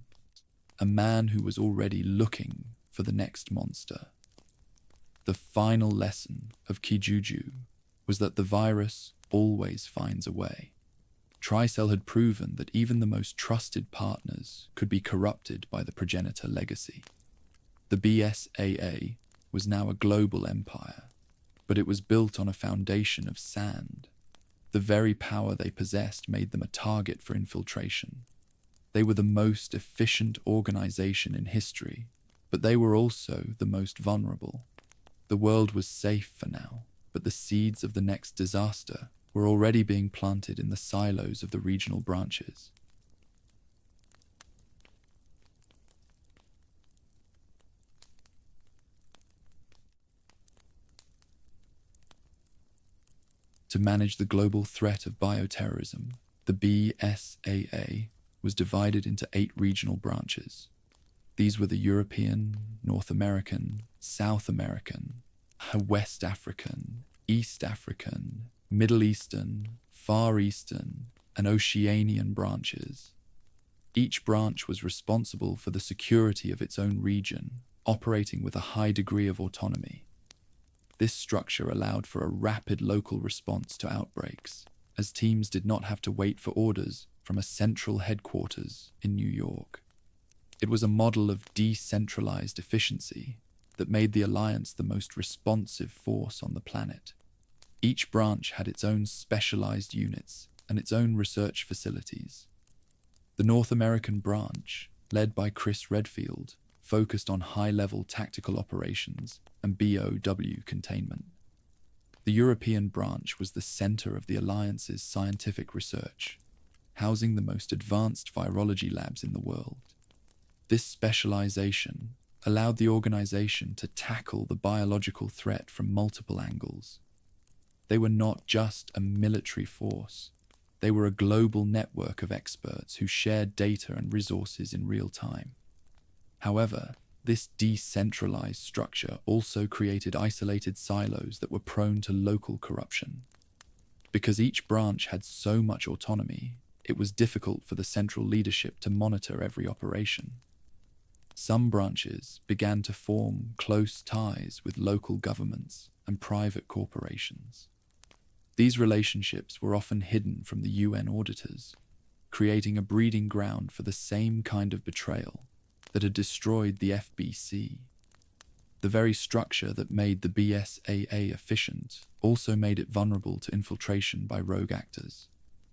a man who was already looking for the next monster. The final lesson of Kijuju was that the virus always finds a way. Tricell had proven that even the most trusted partners could be corrupted by the progenitor legacy. The BSAA was now a global empire, but it was built on a foundation of sand. The very power they possessed made them a target for infiltration. They were the most efficient organization in history, but they were also the most vulnerable. The world was safe for now, but the seeds of the next disaster were already being planted in the silos of the regional branches. To manage the global threat of bioterrorism, the BSAA was divided into 8 regional branches. These were the European, North American, South American, West African, East African, Middle Eastern, Far Eastern, and Oceanian branches. Each branch was responsible for the security of its own region, operating with a high degree of autonomy. This structure allowed for a rapid local response to outbreaks, as teams did not have to wait for orders from a central headquarters in New York. It was a model of decentralized efficiency that made the Alliance the most responsive force on the planet. Each branch had its own specialized units and its own research facilities. The North American branch, led by Chris Redfield, focused on high-level tactical operations and B.O.W. containment. The European branch was the center of the Alliance's scientific research, housing the most advanced virology labs in the world. This specialization allowed the organization to tackle the biological threat from multiple angles. They were not just a military force. They were a global network of experts who shared data and resources in real time. However, this decentralized structure also created isolated silos that were prone to local corruption. Because each branch had so much autonomy, it was difficult for the central leadership to monitor every operation. Some branches began to form close ties with local governments and private corporations. These relationships were often hidden from the UN auditors, creating a breeding ground for the same kind of betrayal that had destroyed the FBC. The very structure that made the BSAA efficient also made it vulnerable to infiltration by rogue actors.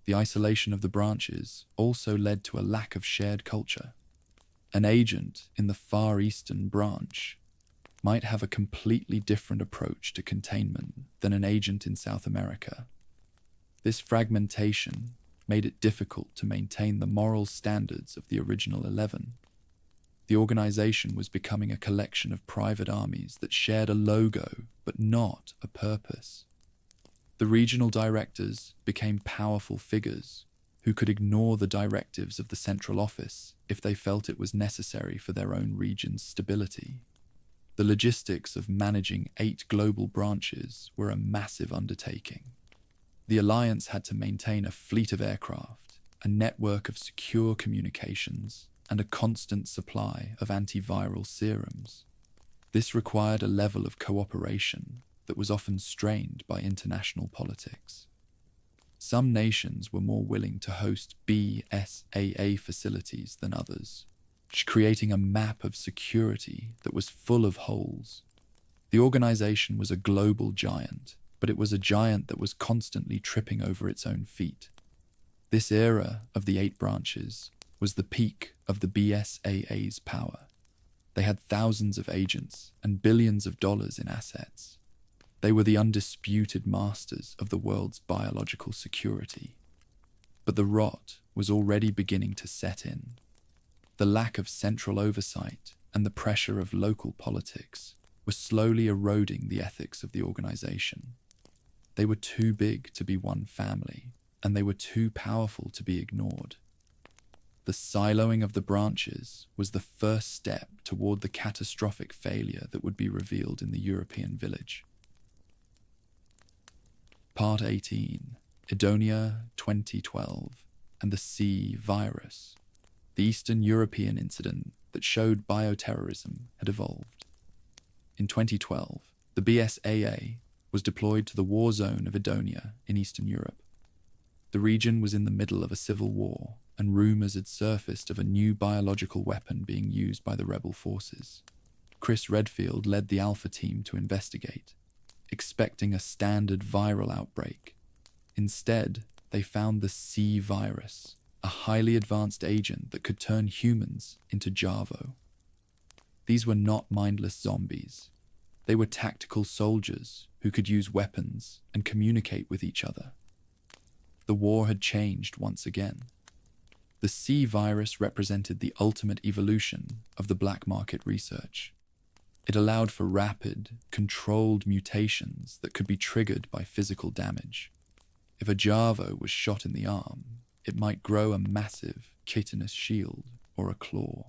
The isolation of the branches also led to a lack of shared culture. An agent in the Far Eastern branch might have a completely different approach to containment than an agent in South America. This fragmentation made it difficult to maintain the moral standards of the original 11. The organization was becoming a collection of private armies that shared a logo but not a purpose. The regional directors became powerful figures who could ignore the directives of the central office if they felt it was necessary for their own region's stability. The logistics of managing 8 global branches were a massive undertaking. The Alliance had to maintain a fleet of aircraft, a network of secure communications, and a constant supply of antiviral serums. This required a level of cooperation that was often strained by international politics. Some nations were more willing to host BSAA facilities than others, creating a map of security that was full of holes. The organization was a global giant, but it was a giant that was constantly tripping over its own feet. This era of the 8 branches was the peak of the BSAA's power. They had thousands of agents and billions of dollars in assets. They were the undisputed masters of the world's biological security. But the rot was already beginning to set in. The lack of central oversight and the pressure of local politics were slowly eroding the ethics of the organization. They were too big to be one family, and they were too powerful to be ignored. The siloing of the branches was the first step toward the catastrophic failure that would be revealed in the European village. Part 18, Adonia 2012 and the C-virus. The Eastern European incident that showed bioterrorism had evolved. In 2012, the BSAA was deployed to the war zone of Adonia in Eastern Europe. The region was in the middle of a civil war, and rumors had surfaced of a new biological weapon being used by the rebel forces. Chris Redfield led the Alpha team to investigate, expecting a standard viral outbreak. Instead, they found the C-virus, a highly advanced agent that could turn humans into Javo. These were not mindless zombies. They were tactical soldiers who could use weapons and communicate with each other. The war had changed once again. The C-virus represented the ultimate evolution of the black market research. It allowed for rapid, controlled mutations that could be triggered by physical damage. If a Javo was shot in the arm, it might grow a massive, chitinous shield or a claw.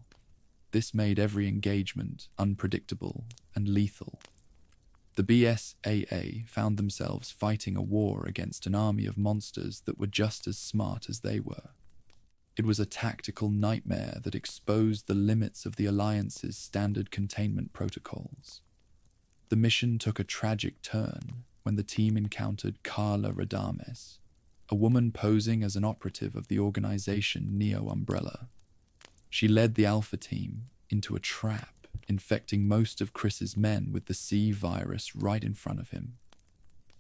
This made every engagement unpredictable and lethal. The BSAA found themselves fighting a war against an army of monsters that were just as smart as they were. It was a tactical nightmare that exposed the limits of the Alliance's standard containment protocols. The mission took a tragic turn when the team encountered Carla Radames, a woman posing as an operative of the organization Neo Umbrella. She led the Alpha team into a trap, infecting most of Chris's men with the C-virus right in front of him.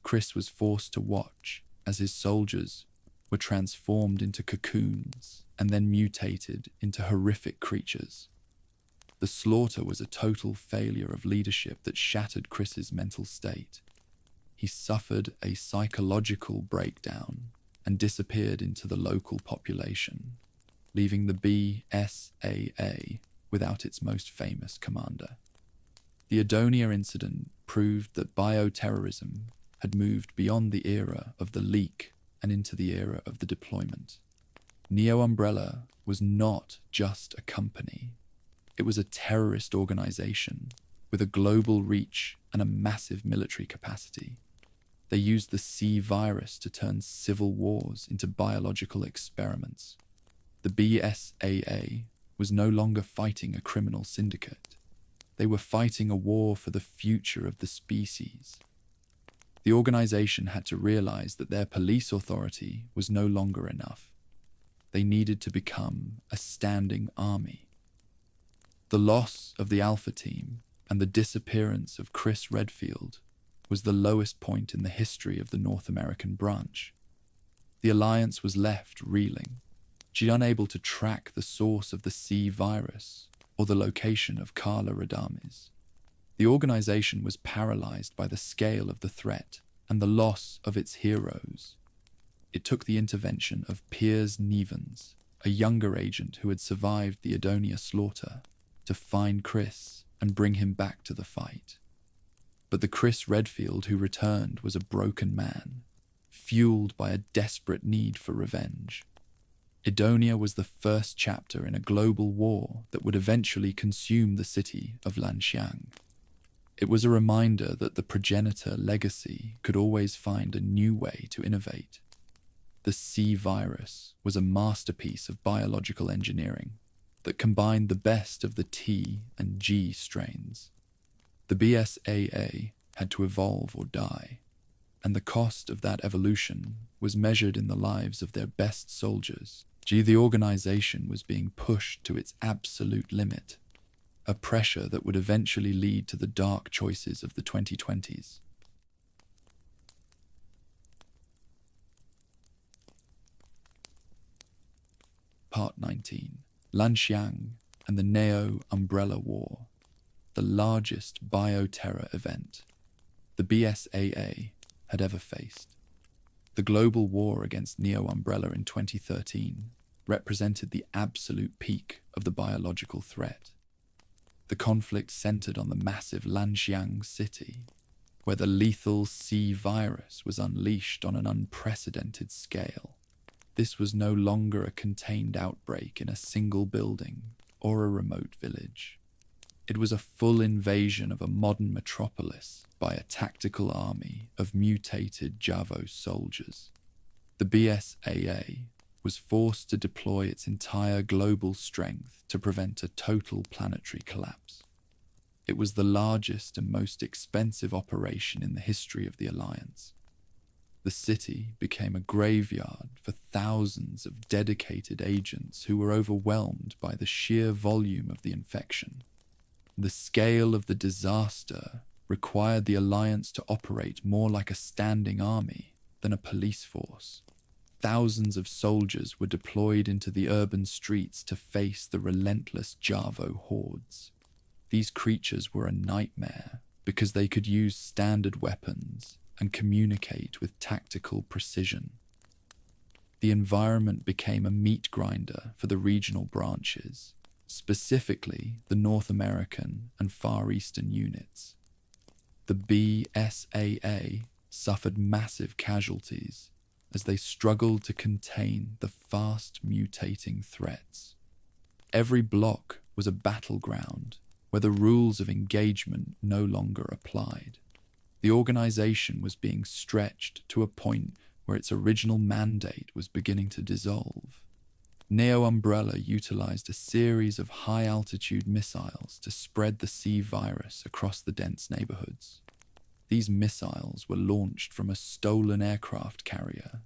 Chris was forced to watch as his soldiers were transformed into cocoons and then mutated into horrific creatures. The slaughter was a total failure of leadership that shattered Chris's mental state. He suffered a psychological breakdown and disappeared into the local population, leaving the BSAA without its most famous commander. The Adonia incident proved that bioterrorism had moved beyond the era of the leak and into the era of the deployment. Neo Umbrella was not just a company. It was a terrorist organization with a global reach and a massive military capacity. They used the C-virus to turn civil wars into biological experiments. The BSAA was no longer fighting a criminal syndicate. They were fighting a war for the future of the species. The organization had to realize that their police authority was no longer enough. They needed to become a standing army. The loss of the Alpha team and the disappearance of Chris Redfield was the lowest point in the history of the North American branch. The Alliance was left reeling. She'd unable to track the source of the C-virus or the location of Carla Radames. The organization was paralyzed by the scale of the threat and the loss of its heroes. It took the intervention of Piers Nevens, a younger agent who had survived the Adonia slaughter, to find Chris and bring him back to the fight. But the Chris Redfield who returned was a broken man, fueled by a desperate need for revenge. Adonia was the first chapter in a global war that would eventually consume the city of Lanchiang. It was a reminder that the progenitor legacy could always find a new way to innovate. The C-virus was a masterpiece of biological engineering that combined the best of the T and G strains. The BSAA had to evolve or die, and the cost of that evolution was measured in the lives of their best soldiers. The organization was being pushed to its absolute limit, a pressure that would eventually lead to the dark choices of the 2020s. Part 19. Lanchiang and the Neo Umbrella War, the largest bioterror event the BSAA had ever faced. The global war against Neo Umbrella in 2013 represented the absolute peak of the biological threat. The conflict centered on the massive Lanchiang city, where the lethal C-virus was unleashed on an unprecedented scale. This was no longer a contained outbreak in a single building or a remote village. It was a full invasion of a modern metropolis by a tactical army of mutated Javos soldiers. The BSAA was forced to deploy its entire global strength to prevent a total planetary collapse. It was the largest and most expensive operation in the history of the Alliance. The city became a graveyard for thousands of dedicated agents who were overwhelmed by the sheer volume of the infection. The scale of the disaster required the Alliance to operate more like a standing army than a police force. Thousands of soldiers were deployed into the urban streets to face the relentless Javo hordes. These creatures were a nightmare because they could use standard weapons and communicate with tactical precision. The environment became a meat grinder for the regional branches, specifically the North American and Far Eastern units. The BSAA suffered massive casualties as they struggled to contain the fast mutating threats. Every block was a battleground where the rules of engagement no longer applied. The organization was being stretched to a point where its original mandate was beginning to dissolve. Neo Umbrella utilized a series of high-altitude missiles to spread the C-virus across the dense neighborhoods. These missiles were launched from a stolen aircraft carrier,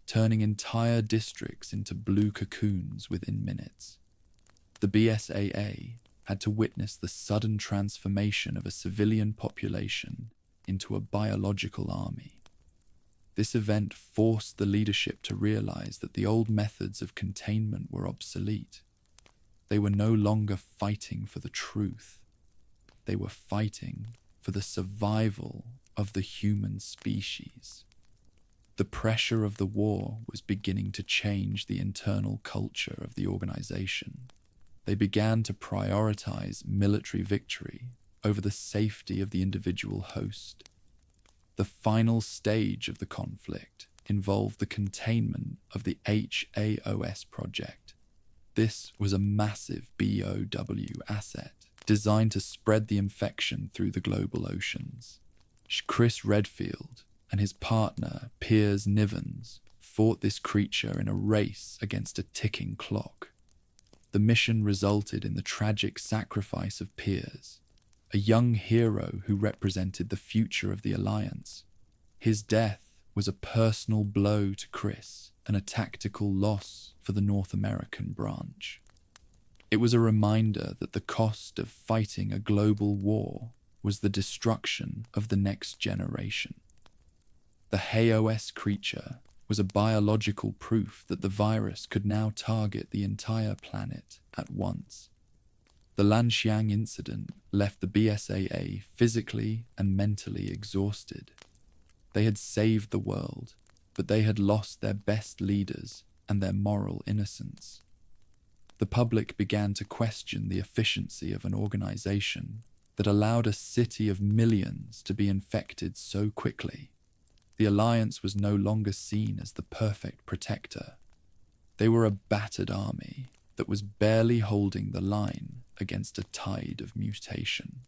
turning entire districts into blue cocoons within minutes. The BSAA had to witness the sudden transformation of a civilian population into a biological army. This event forced the leadership to realize that the old methods of containment were obsolete. They were no longer fighting for the truth. They were fighting for the survival of the human species. The pressure of the war was beginning to change the internal culture of the organization. They began to prioritize military victory over the safety of the individual host. The final stage of the conflict involved the containment of the HAOS project. This was a massive B.O.W. asset designed to spread the infection through the global oceans. Chris Redfield and his partner, Piers Nivens, fought this creature in a race against a ticking clock. The mission resulted in the tragic sacrifice of Piers, a young hero who represented the future of the Alliance. His death was a personal blow to Chris and a tactical loss for the North American branch. It was a reminder that the cost of fighting a global war was the destruction of the next generation. The HAOS creature was a biological proof that the virus could now target the entire planet at once. The Lanchiang incident left the BSAA physically and mentally exhausted. They had saved the world, but they had lost their best leaders and their moral innocence. The public began to question the efficiency of an organization that allowed a city of millions to be infected so quickly. The Alliance was no longer seen as the perfect protector. They were a battered army that was barely holding the line against a tide of mutation.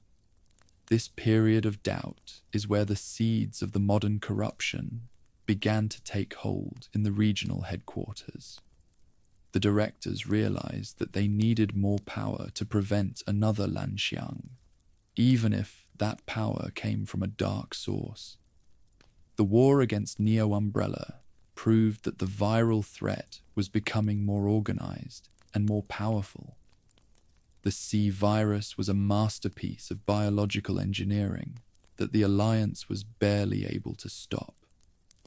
This period of doubt is where the seeds of the modern corruption began to take hold in the regional headquarters. The directors realized that they needed more power to prevent another Lanchiang, even if that power came from a dark source. The war against Neo Umbrella proved that the viral threat was becoming more organized and more powerful. The C-virus was a masterpiece of biological engineering that the Alliance was barely able to stop.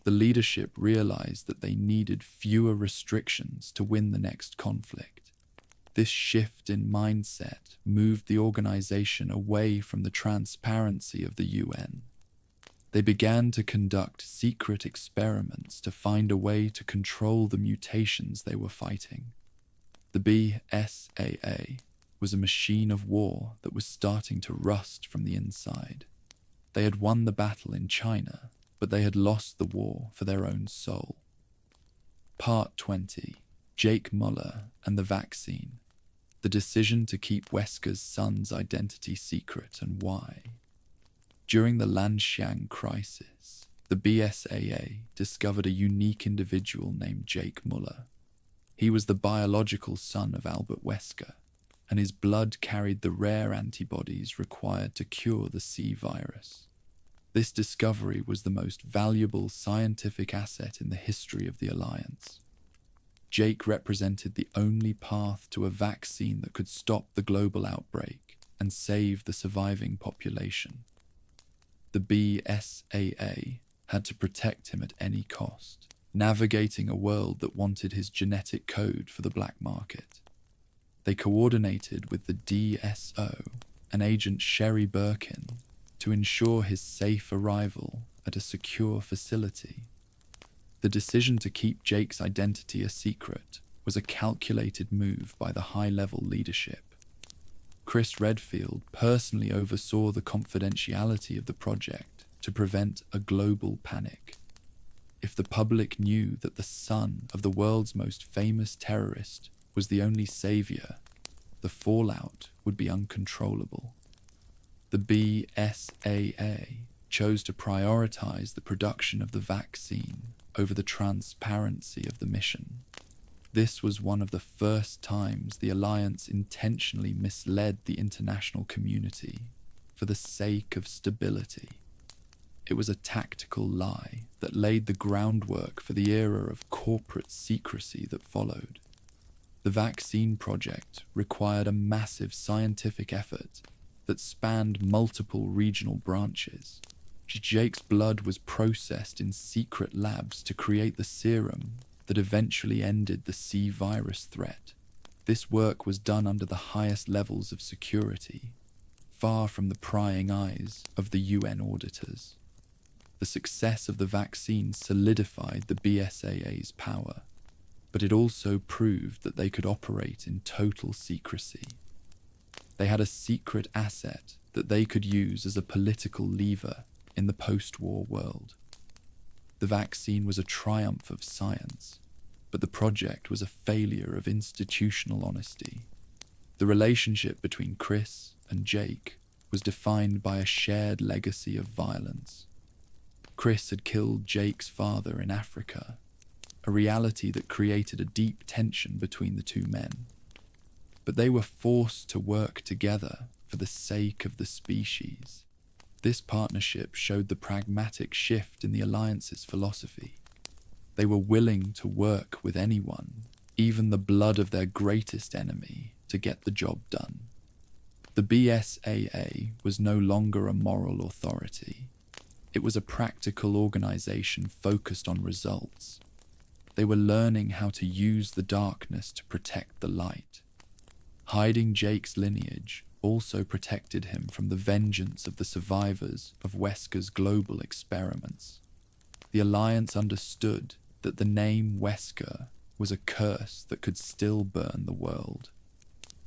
The leadership realized that they needed fewer restrictions to win the next conflict. This shift in mindset moved the organization away from the transparency of the UN. They began to conduct secret experiments to find a way to control the mutations they were fighting. The BSAA was a machine of war that was starting to rust from the inside. They had won the battle in China, but they had lost the war for their own soul. Part 20. Jake Muller and the Vaccine. The decision to keep Wesker's son's identity secret and why. During the Lanchiang crisis, the BSAA discovered a unique individual named Jake Muller. He was the biological son of Albert Wesker, and his blood carried the rare antibodies required to cure the C-virus. This discovery was the most valuable scientific asset in the history of the Alliance. Jake represented the only path to a vaccine that could stop the global outbreak and save the surviving population. The BSAA had to protect him at any cost, navigating a world that wanted his genetic code for the black market. They coordinated with the DSO and Agent Sherry Birkin to ensure his safe arrival at a secure facility. The decision to keep Jake's identity a secret was a calculated move by the high-level leadership. Chris Redfield personally oversaw the confidentiality of the project to prevent a global panic. If the public knew that the son of the world's most famous terrorist was the only savior, the fallout would be uncontrollable. The BSAA chose to prioritize the production of the vaccine over the transparency of the mission. This was one of the first times the Alliance intentionally misled the international community for the sake of stability. It was a tactical lie that laid the groundwork for the era of corporate secrecy that followed. The vaccine project required a massive scientific effort that spanned multiple regional branches. Jake's blood was processed in secret labs to create the serum that eventually ended the C-virus threat. This work was done under the highest levels of security, far from the prying eyes of the UN auditors. The success of the vaccine solidified the BSAA's power, but it also proved that they could operate in total secrecy. They had a secret asset that they could use as a political lever in the post-war world. The vaccine was a triumph of science, but the project was a failure of institutional honesty. The relationship between Chris and Jake was defined by a shared legacy of violence. Chris had killed Jake's father in Africa, a reality that created a deep tension between the two men. But they were forced to work together for the sake of the species. This partnership showed the pragmatic shift in the Alliance's philosophy. They were willing to work with anyone, even the blood of their greatest enemy, to get the job done. The BSAA was no longer a moral authority. It was a practical organization focused on results. They were learning how to use the darkness to protect the light. Hiding Jake's lineage also protected him from the vengeance of the survivors of Wesker's global experiments. The Alliance understood that the name Wesker was a curse that could still burn the world.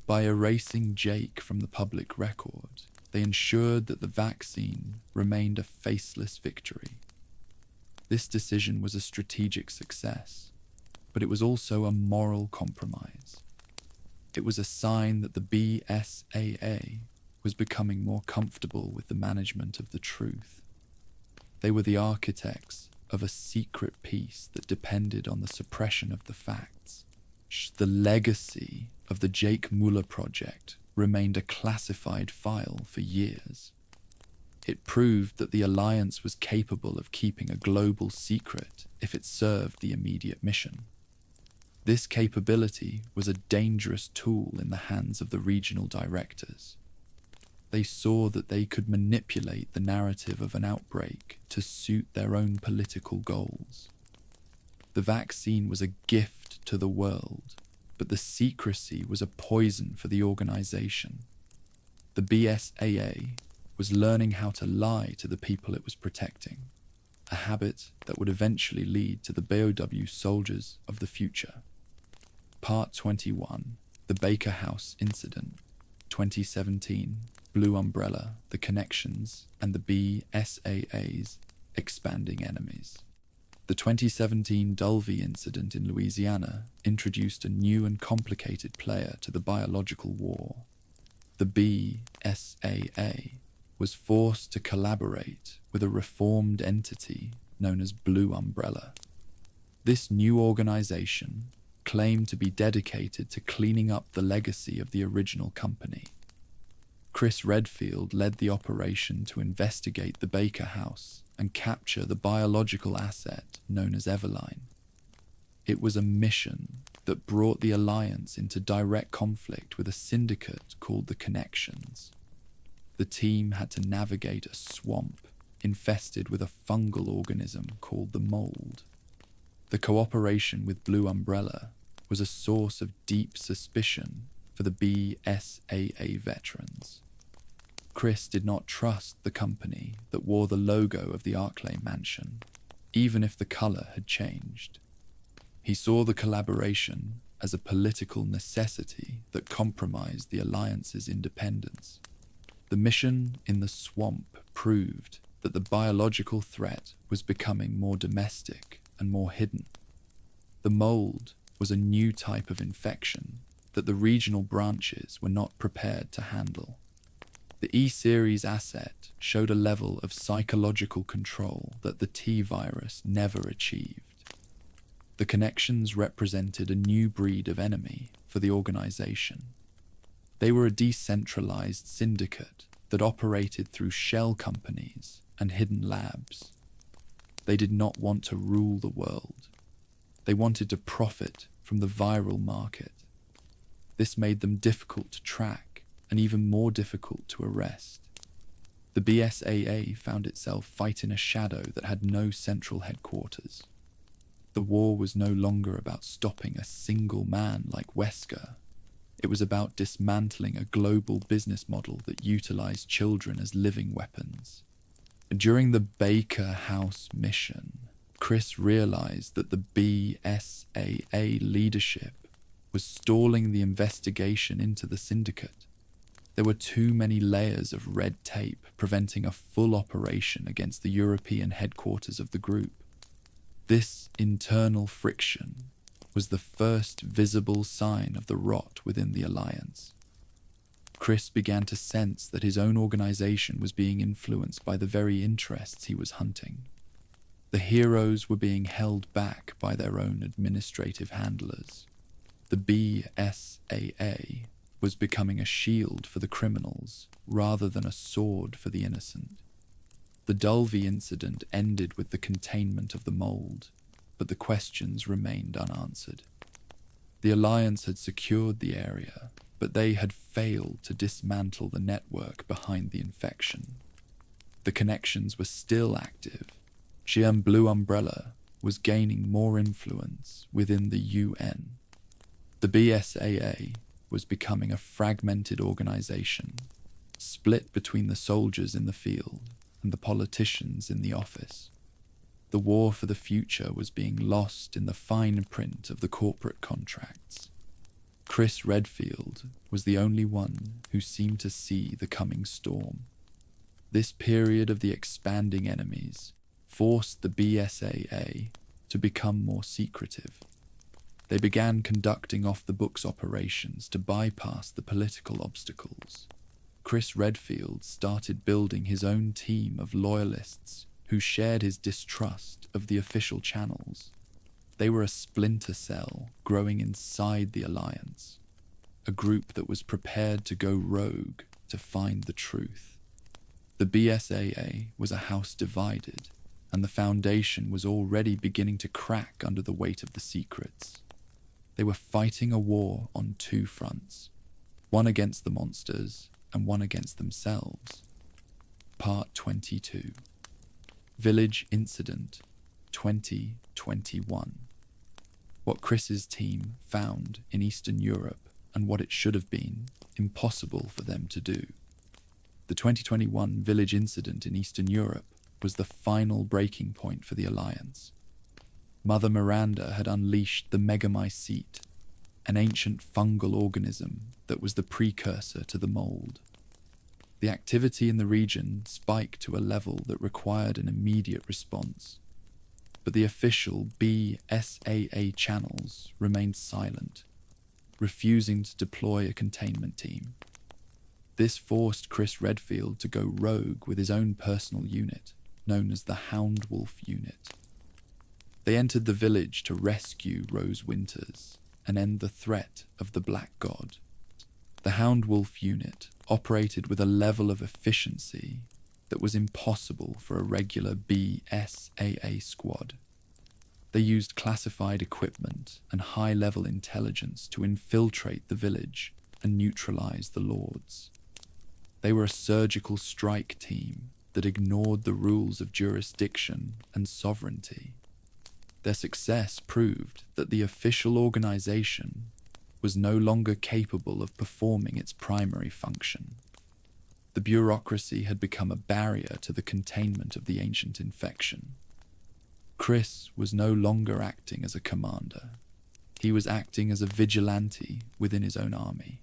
By erasing Jake from the public record, they ensured that the vaccine remained a faceless victory. This decision was a strategic success, but it was also a moral compromise. It was a sign that the BSAA was becoming more comfortable with the management of the truth. They were the architects of a secret peace that depended on the suppression of the facts. The legacy of the Jake Muller project remained a classified file for years. It proved that the Alliance was capable of keeping a global secret if it served the immediate mission. This capability was a dangerous tool in the hands of the regional directors. They saw that they could manipulate the narrative of an outbreak to suit their own political goals. The vaccine was a gift to the world, but the secrecy was a poison for the organization. The BSAA was learning how to lie to the people it was protecting, a habit that would eventually lead to the B.O.W soldiers of the future. Part 21, The Baker House Incident, 2017, Blue Umbrella, The Connections, and the BSAA's Expanding Enemies. The 2017 Dulvey incident in Louisiana introduced a new and complicated player to the biological war. The BSAA was forced to collaborate with a reformed entity known as Blue Umbrella. This new organization claimed to be dedicated to cleaning up the legacy of the original company. Chris Redfield led the operation to investigate the Baker House and capture the biological asset known as Eveline. It was a mission that brought the Alliance into direct conflict with a syndicate called the Connections. The team had to navigate a swamp infested with a fungal organism called the mold. The cooperation with Blue Umbrella was a source of deep suspicion for the BSAA veterans. Chris did not trust the company that wore the logo of the Arclay mansion, even if the colour had changed. He saw the collaboration as a political necessity that compromised the Alliance's independence. The mission in the swamp proved that the biological threat was becoming more domestic and more hidden. The mold was a new type of infection that the regional branches were not prepared to handle. The E-series asset showed a level of psychological control that the T-virus never achieved. The Connections represented a new breed of enemy for the organization. They were a decentralized syndicate that operated through shell companies and hidden labs. They did not want to rule the world. They wanted to profit from the viral market. This made them difficult to track and even more difficult to arrest. The BSAA found itself fighting a shadow that had no central headquarters. The war was no longer about stopping a single man like Wesker. It was about dismantling a global business model that utilized children as living weapons. During the Baker House mission, Chris realized that the BSAA leadership was stalling the investigation into the syndicate. There were too many layers of red tape preventing a full operation against the European headquarters of the group. This internal friction was the first visible sign of the rot within the Alliance. Chris began to sense that his own organization was being influenced by the very interests he was hunting. The heroes were being held back by their own administrative handlers. The BSAA was becoming a shield for the criminals rather than a sword for the innocent. The Dulvey incident ended with the containment of the mold, but the questions remained unanswered. The Alliance had secured the area, but they had failed to dismantle the network behind the infection. The Connections were still active. Blue Umbrella was gaining more influence within the UN. The BSAA was becoming a fragmented organization, split between the soldiers in the field and the politicians in the office. The war for the future was being lost in the fine print of the corporate contracts. Chris Redfield was the only one who seemed to see the coming storm. This period of the expanding enemies forced the BSAA to become more secretive. They began conducting off-the-books operations to bypass the political obstacles. Chris Redfield started building his own team of loyalists who shared his distrust of the official channels. They were a splinter cell growing inside the Alliance, a group that was prepared to go rogue to find the truth. The BSAA was a house divided, and the foundation was already beginning to crack under the weight of the secrets. They were fighting a war on two fronts, one against the monsters and one against themselves. Part 22. Village Incident 2021. What Chris's team found in Eastern Europe and what it should have been impossible for them to do. The 2021 village incident in Eastern Europe was the final breaking point for the Alliance. Mother Miranda had unleashed the megamycete, an ancient fungal organism that was the precursor to the mold. The activity in the region spiked to a level that required an immediate response. but the official BSAA channels remained silent, refusing to deploy a containment team. This forced Chris Redfield to go rogue with his own personal unit, known as the Houndwolf Unit. They entered the village to rescue Rose Winters and end the threat of the Black God. The Houndwolf Unit operated with a level of efficiency that was impossible for a regular BSAA squad. They used classified equipment and high-level intelligence to infiltrate the village and neutralize the Lords. They were a surgical strike team that ignored the rules of jurisdiction and sovereignty. Their success proved that the official organization was no longer capable of performing its primary function. The bureaucracy had become a barrier to the containment of the ancient infection. Chris was no longer acting as a commander. He was acting as a vigilante within his own army.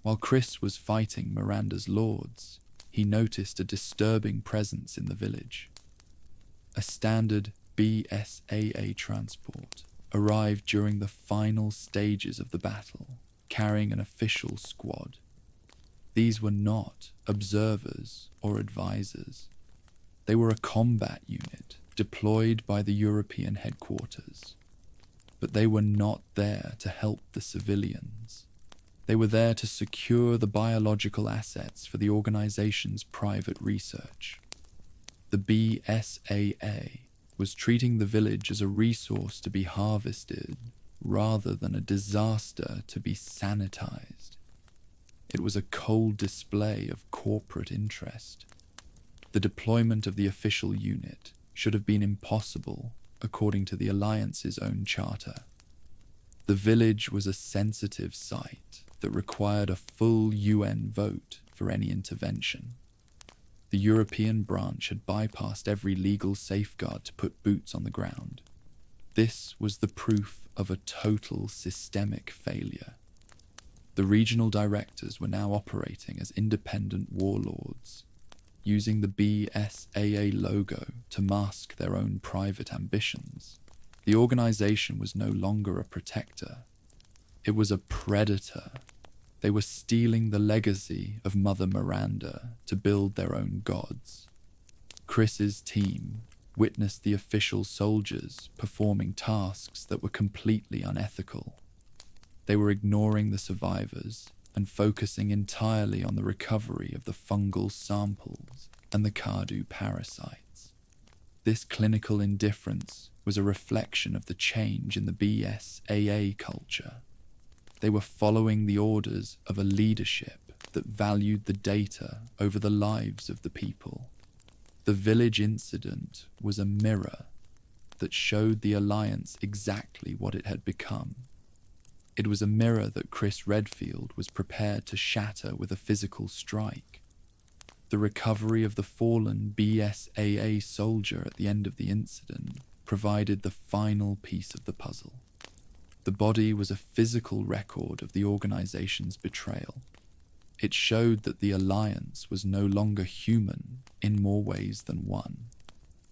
While Chris was fighting Miranda's lords, he noticed a disturbing presence in the village. A standard BSAA transport arrived during the final stages of the battle, carrying an official squad. These were not observers or advisors. They were a combat unit deployed by the European headquarters. But they were not there to help the civilians. They were there to secure the biological assets for the organization's private research. The BSAA was treating the village as a resource to be harvested rather than a disaster to be sanitized. It was a cold display of corporate interest. The deployment of the official unit should have been impossible according to the Alliance's own charter. The village was a sensitive site that required a full UN vote for any intervention. The European branch had bypassed every legal safeguard to put boots on the ground. This was the proof of a total systemic failure. The regional directors were now operating as independent warlords, using the BSAA logo to mask their own private ambitions. The organization was no longer a protector. It was a predator. They were stealing the legacy of Mother Miranda to build their own gods. Chris's team witnessed the official soldiers performing tasks that were completely unethical. They were ignoring the survivors and focusing entirely on the recovery of the fungal samples and the Cardu parasites. This clinical indifference was a reflection of the change in the BSAA culture. They were following the orders of a leadership that valued the data over the lives of the people. The village incident was a mirror that showed the Alliance exactly what it had become. It was a mirror that Chris Redfield was prepared to shatter with a physical strike. The recovery of the fallen BSAA soldier at the end of the incident provided the final piece of the puzzle. The body was a physical record of the organization's betrayal. It showed that the Alliance was no longer human in more ways than one.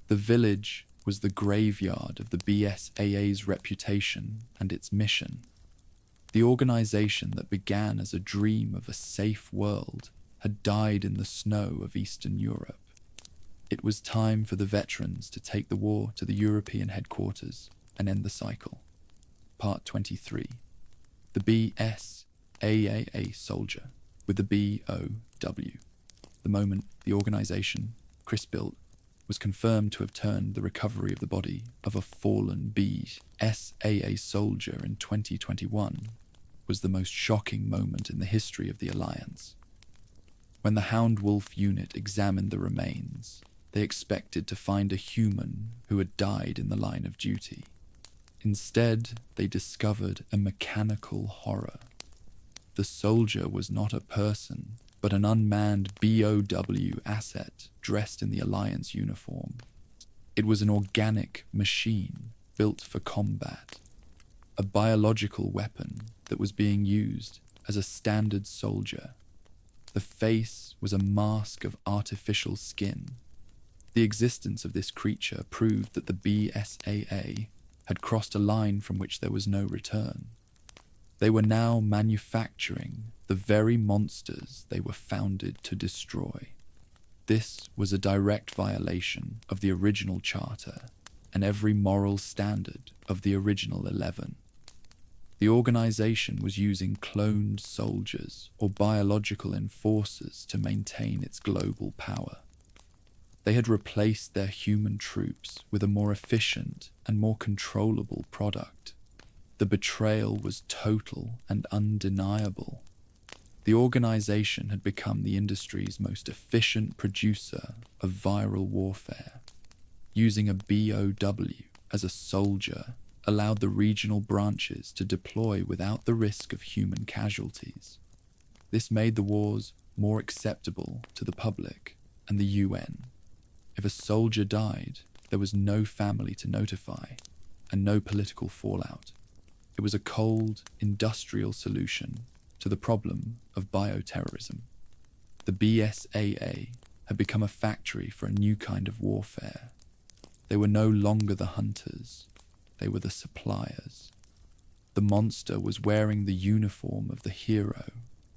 The village was the graveyard of the BSAA's reputation and its mission. The organization that began as a dream of a safe world had died in the snow of Eastern Europe. It was time for the veterans to take the war to the European headquarters and end the cycle. Part 23. The BSAA soldier with the B.O.W. The moment the organization Chris built was confirmed to have turned the recovery of the body of a fallen BSAA soldier in 2021 was the most shocking moment in the history of the Alliance. When the Houndwolf unit examined the remains, they expected to find a human who had died in the line of duty. Instead, they discovered a mechanical horror. The soldier was not a person, but an unmanned B.O.W. asset dressed in the Alliance uniform. It was an organic machine built for combat, a biological weapon that was being used as a standard soldier. The face was a mask of artificial skin. The existence of this creature proved that the BSAA had crossed a line from which there was no return. They were now manufacturing the very monsters they were founded to destroy. This was a direct violation of the original charter and every moral standard of the original 11. The organization was using cloned soldiers or biological enforcers to maintain its global power. They had replaced their human troops with a more efficient and more controllable product. The betrayal was total and undeniable. The organization had become the industry's most efficient producer of viral warfare. Using a B.O.W. as a soldier allowed the regional branches to deploy without the risk of human casualties. This made the wars more acceptable to the public and the UN. If a soldier died, there was no family to notify and no political fallout. It was a cold, industrial solution to the problem of bioterrorism. The BSAA had become a factory for a new kind of warfare. They were no longer the hunters, they were the suppliers. The monster was wearing the uniform of the hero,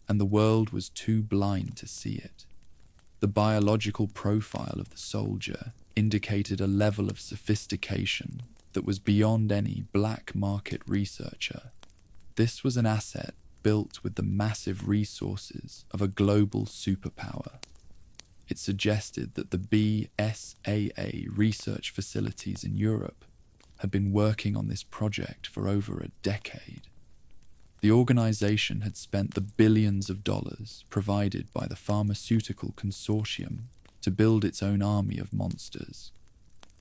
and the world was too blind to see it. The biological profile of the soldier indicated a level of sophistication that was beyond any black market researcher. This was an asset built with the massive resources of a global superpower. It suggested that the BSAA research facilities in Europe had been working on this project for over a decade. The organization had spent the billions of dollars provided by the Pharmaceutical Consortium to build its own army of monsters.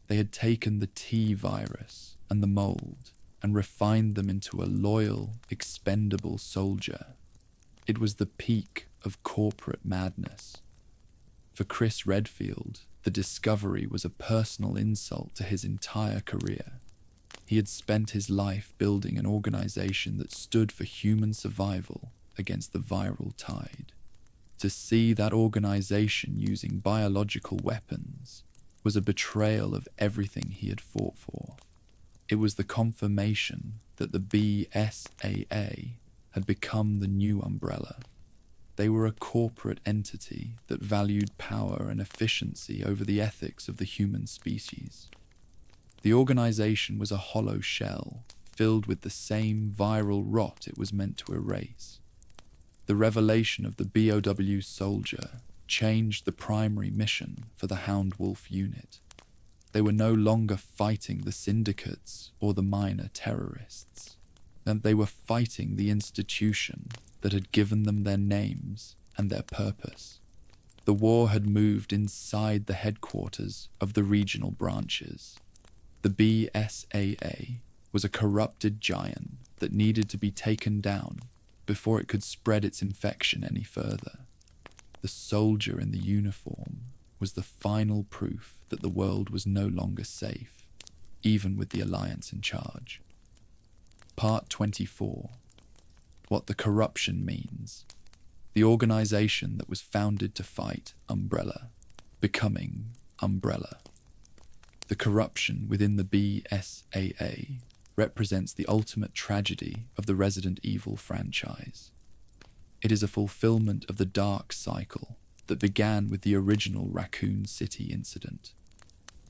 They had taken the C-virus and the mold and refined them into a loyal, expendable soldier. It was the peak of corporate madness. For Chris Redfield, the discovery was a personal insult to his entire career. He had spent his life building an organization that stood for human survival against the viral tide. To see that organization using biological weapons was a betrayal of everything he had fought for. It was the confirmation that the BSAA had become the new umbrella. They were a corporate entity that valued power and efficiency over the ethics of the human species. The organization was a hollow shell, filled with the same viral rot it was meant to erase. The revelation of the B.O.W. soldier changed the primary mission for the Houndwolf unit. They were no longer fighting the syndicates or the minor terrorists. They were fighting the institution that had given them their names and their purpose. The war had moved inside the headquarters of the regional branches. The BSAA was a corrupted giant that needed to be taken down before it could spread its infection any further. The soldier in the uniform was the final proof that the world was no longer safe, even with the Alliance in charge. Part 24. What the corruption means. The organization that was founded to fight Umbrella, becoming Umbrella. The corruption within the BSAA represents the ultimate tragedy of the Resident Evil franchise. It is a fulfillment of the dark cycle that began with the original Raccoon City incident.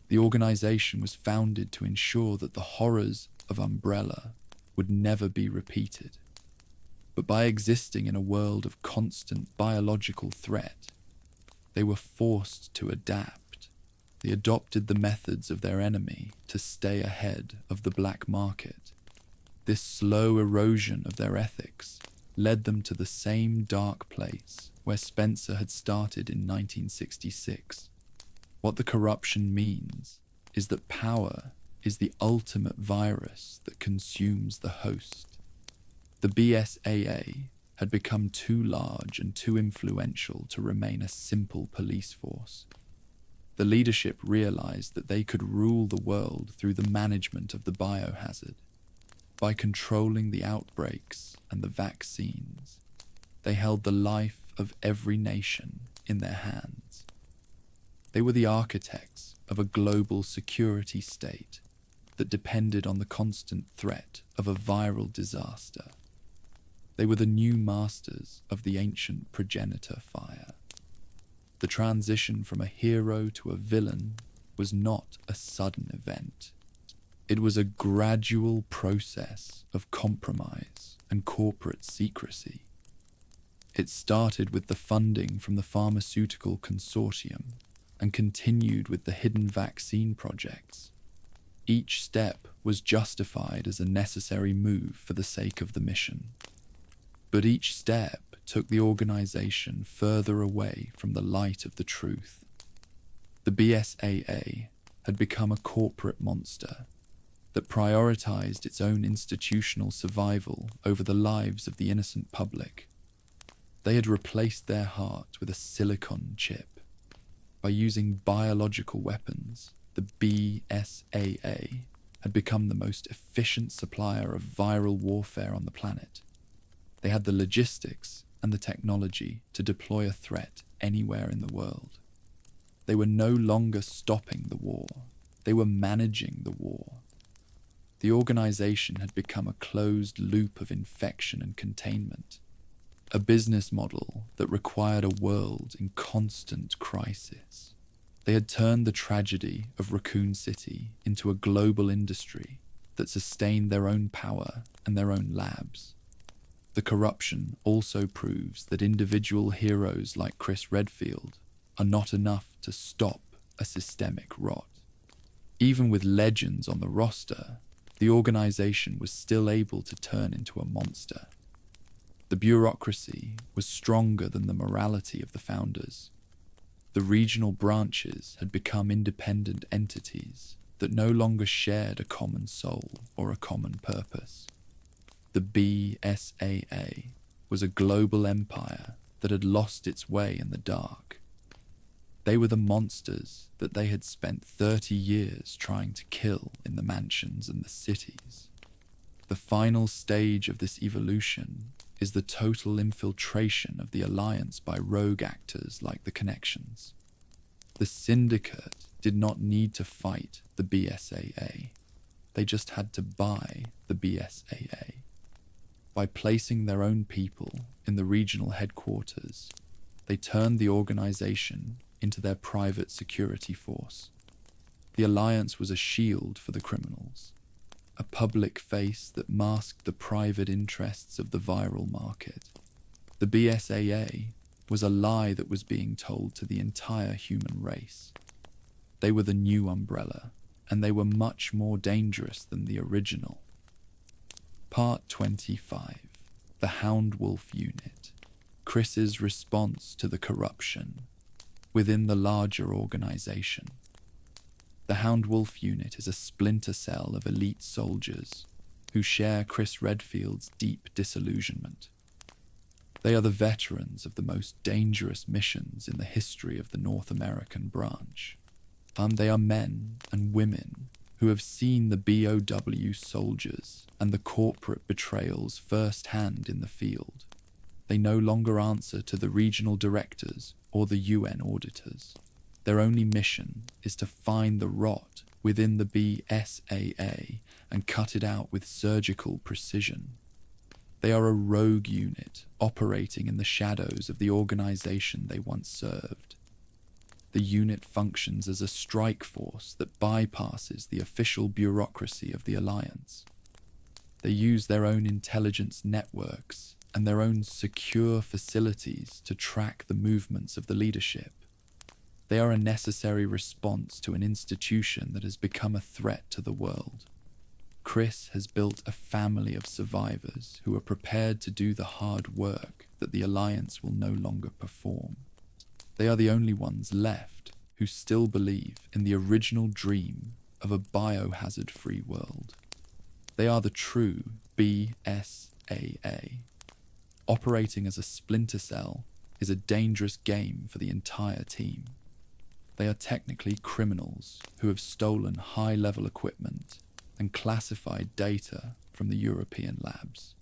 The organization was founded to ensure that the horrors of Umbrella would never be repeated. But by existing in a world of constant biological threat, they were forced to adapt. They adopted the methods of their enemy to stay ahead of the black market. This slow erosion of their ethics led them to the same dark place where Spencer had started in 1966. What the corruption means is that power is the ultimate virus that consumes the host. The BSAA had become too large and too influential to remain a simple police force. The leadership realized that they could rule the world through the management of the biohazard. By controlling the outbreaks and the vaccines, they held the life of every nation in their hands. They were the architects of a global security state that depended on the constant threat of a viral disaster. They were the new masters of the ancient progenitor fire. The transition from a hero to a villain was not a sudden event. It was a gradual process of compromise and corporate secrecy. It started with the funding from the Pharmaceutical Consortium and continued with the hidden vaccine projects. Each step was justified as a necessary move for the sake of the mission. But each step took the organization further away from the light of the truth. The BSAA had become a corporate monster that prioritized its own institutional survival over the lives of the innocent public. They had replaced their heart with a silicon chip. By using biological weapons, the BSAA had become the most efficient supplier of viral warfare on the planet. They had the logistics and the technology to deploy a threat anywhere in the world. They were no longer stopping the war. They were managing the war. The organization had become a closed loop of infection and containment, a business model that required a world in constant crisis. They had turned the tragedy of Raccoon City into a global industry that sustained their own power and their own labs. The corruption also proves that individual heroes like Chris Redfield are not enough to stop a systemic rot. Even with legends on the roster, the organization was still able to turn into a monster. The bureaucracy was stronger than the morality of the founders. The regional branches had become independent entities that no longer shared a common soul or a common purpose. The BSAA was a global empire that had lost its way in the dark. They were the monsters that they had spent 30 years trying to kill in the mansions and the cities. The final stage of this evolution is the total infiltration of the Alliance by rogue actors like the Connections. The Syndicate did not need to fight the BSAA. They just had to buy the BSAA. By placing their own people in the regional headquarters, they turned the organization into their private security force. The Alliance was a shield for the criminals, a public face that masked the private interests of the viral market. The BSAA was a lie that was being told to the entire human race. They were the new umbrella, and they were much more dangerous than the original. Part 25. The Houndwolf Unit. Chris's response to the corruption within the larger organization. The Houndwolf Unit is a splinter cell of elite soldiers who share Chris Redfield's deep disillusionment. They are the veterans of the most dangerous missions in the history of the North American branch. They are men and women who have seen the B.O.W. soldiers and the corporate betrayals firsthand in the field. They no longer answer to the regional directors or the UN auditors. Their only mission is to find the rot within the BSAA and cut it out with surgical precision. They are a rogue unit operating in the shadows of the organization they once served. The unit functions as a strike force that bypasses the official bureaucracy of the Alliance. They use their own intelligence networks and their own secure facilities to track the movements of the leadership. They are a necessary response to an institution that has become a threat to the world. Chris has built a family of survivors who are prepared to do the hard work that the Alliance will no longer perform. They are the only ones left who still believe in the original dream of a biohazard-free world. They are the true BSAA. Operating as a splinter cell is a dangerous game for the entire team. They are technically criminals who have stolen high-level equipment and classified data from the European labs.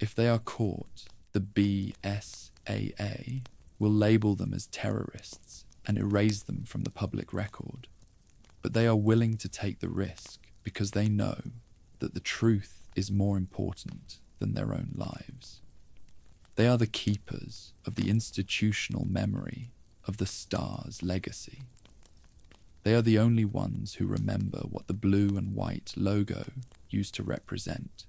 If they are caught, the BSAA will label them as terrorists and erase them from the public record. But they are willing to take the risk because they know that the truth is more important than their own lives. They are the keepers of the institutional memory of the Star's legacy. They are the only ones who remember what the blue and white logo used to represent.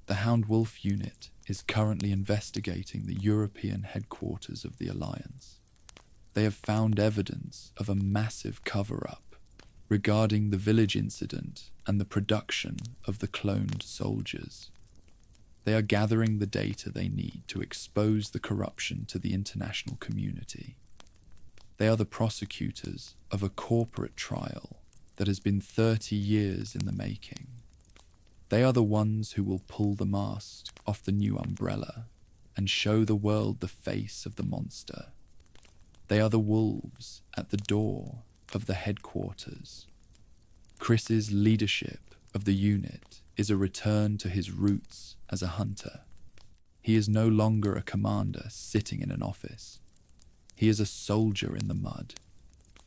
The Houndwolf unit is currently investigating the European headquarters of the Alliance. They have found evidence of a massive cover-up regarding the village incident and the production of the cloned soldiers. They are gathering the data they need to expose the corruption to the international community. They are the prosecutors of a corporate trial that has been 30 years in the making. They are the ones who will pull the mask off the new umbrella and show the world the face of the monster. They are the wolves at the door of the headquarters. Chris's leadership of the unit is a return to his roots as a hunter. He is no longer a commander sitting in an office. He is a soldier in the mud.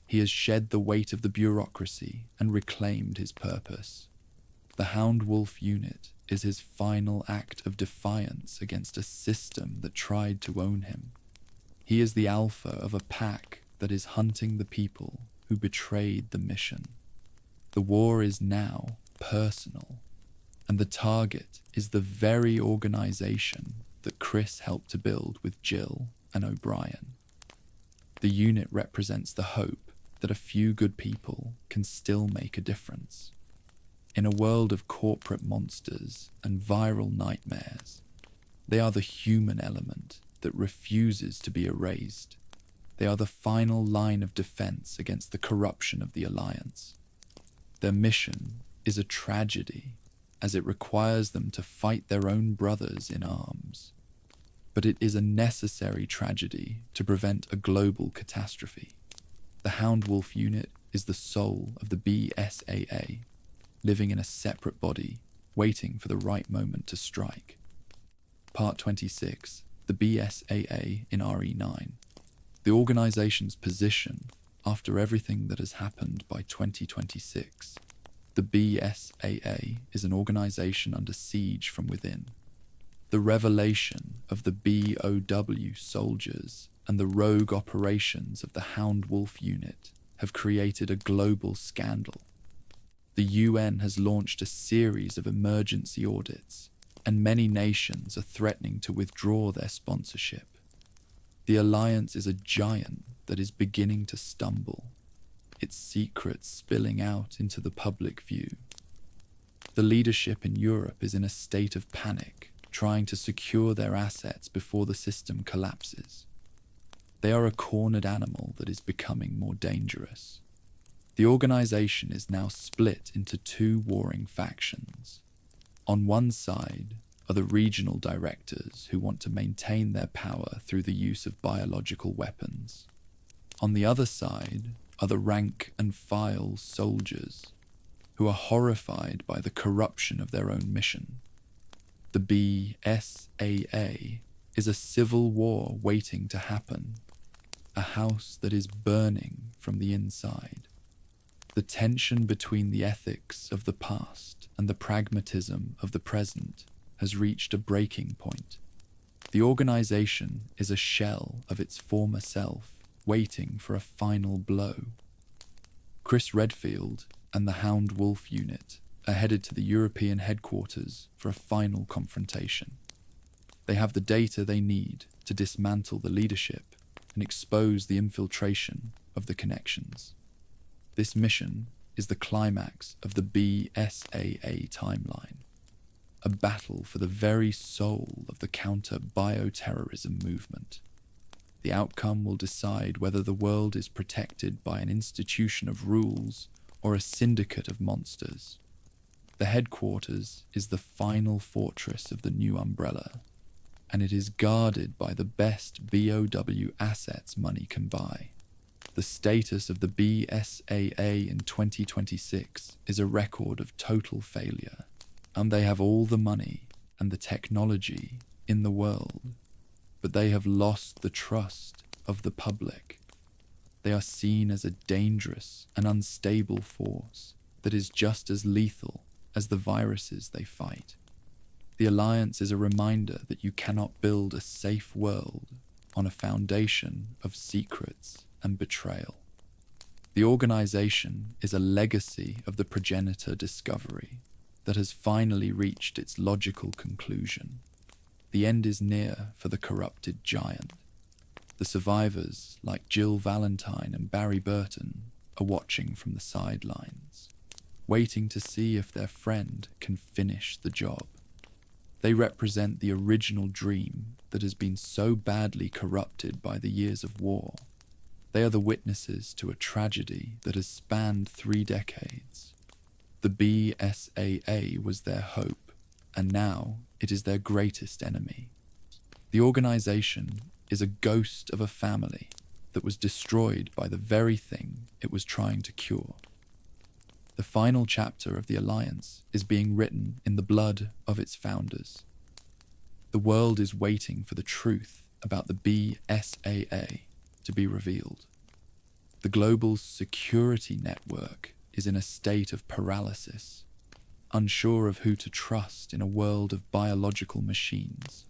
He has shed the weight of the bureaucracy and reclaimed his purpose. The Houndwolf unit is his final act of defiance against a system that tried to own him. He is the alpha of a pack that is hunting the people who betrayed the mission. The war is now personal, and the target is the very organization that Chris helped to build with Jill and O'Brien. The unit represents the hope that a few good people can still make a difference. In a world of corporate monsters and viral nightmares, they are the human element that refuses to be erased. They are the final line of defense against the corruption of the Alliance. Their mission is a tragedy, as it requires them to fight their own brothers in arms. But it is a necessary tragedy to prevent a global catastrophe. The Houndwolf unit is the soul of the BSAA, living in a separate body, waiting for the right moment to strike. Part 26, the BSAA in RE9. The organization's position after everything that has happened by 2026. The BSAA is an organization under siege from within. The revelation of the B.O.W. soldiers and the rogue operations of the Houndwolf unit have created a global scandal. The UN has launched a series of emergency audits, and many nations are threatening to withdraw their sponsorship. The Alliance is a giant that is beginning to stumble, its secrets spilling out into the public view. The leadership in Europe is in a state of panic, trying to secure their assets before the system collapses. They are a cornered animal that is becoming more dangerous. The organization is now split into two warring factions. On one side are the regional directors who want to maintain their power through the use of biological weapons. On the other side are the rank and file soldiers who are horrified by the corruption of their own mission. The BSAA is a civil war waiting to happen, a house that is burning from the inside. The tension between the ethics of the past and the pragmatism of the present has reached a breaking point. The organization is a shell of its former self, waiting for a final blow. Chris Redfield and the Houndwolf unit are headed to the European headquarters for a final confrontation. They have the data they need to dismantle the leadership and expose the infiltration of the connections. This mission is the climax of the BSAA timeline, a battle for the very soul of the counter-bioterrorism movement. The outcome will decide whether the world is protected by an institution of rules or a syndicate of monsters. The headquarters is the final fortress of the new umbrella, and it is guarded by the best B.O.W. assets money can buy. The status of the BSAA in 2026 is a record of total failure, and they have all the money and the technology in the world, but they have lost the trust of the public. They are seen as a dangerous and unstable force that is just as lethal as the viruses they fight. The Alliance is a reminder that you cannot build a safe world on a foundation of secrets and betrayal. The organization is a legacy of the progenitor discovery that has finally reached its logical conclusion. The end is near for the corrupted giant. The survivors, like Jill Valentine and Barry Burton, are watching from the sidelines, waiting to see if their friend can finish the job. They represent the original dream that has been so badly corrupted by the years of war. They are the witnesses to a tragedy that has spanned 3 decades. The BSAA was their hope, and now it is their greatest enemy. The organization is a ghost of a family that was destroyed by the very thing it was trying to cure. The final chapter of the Alliance is being written in the blood of its founders. The world is waiting for the truth about the BSAA to be revealed. The global security network is in a state of paralysis, unsure of who to trust in a world of biological machines.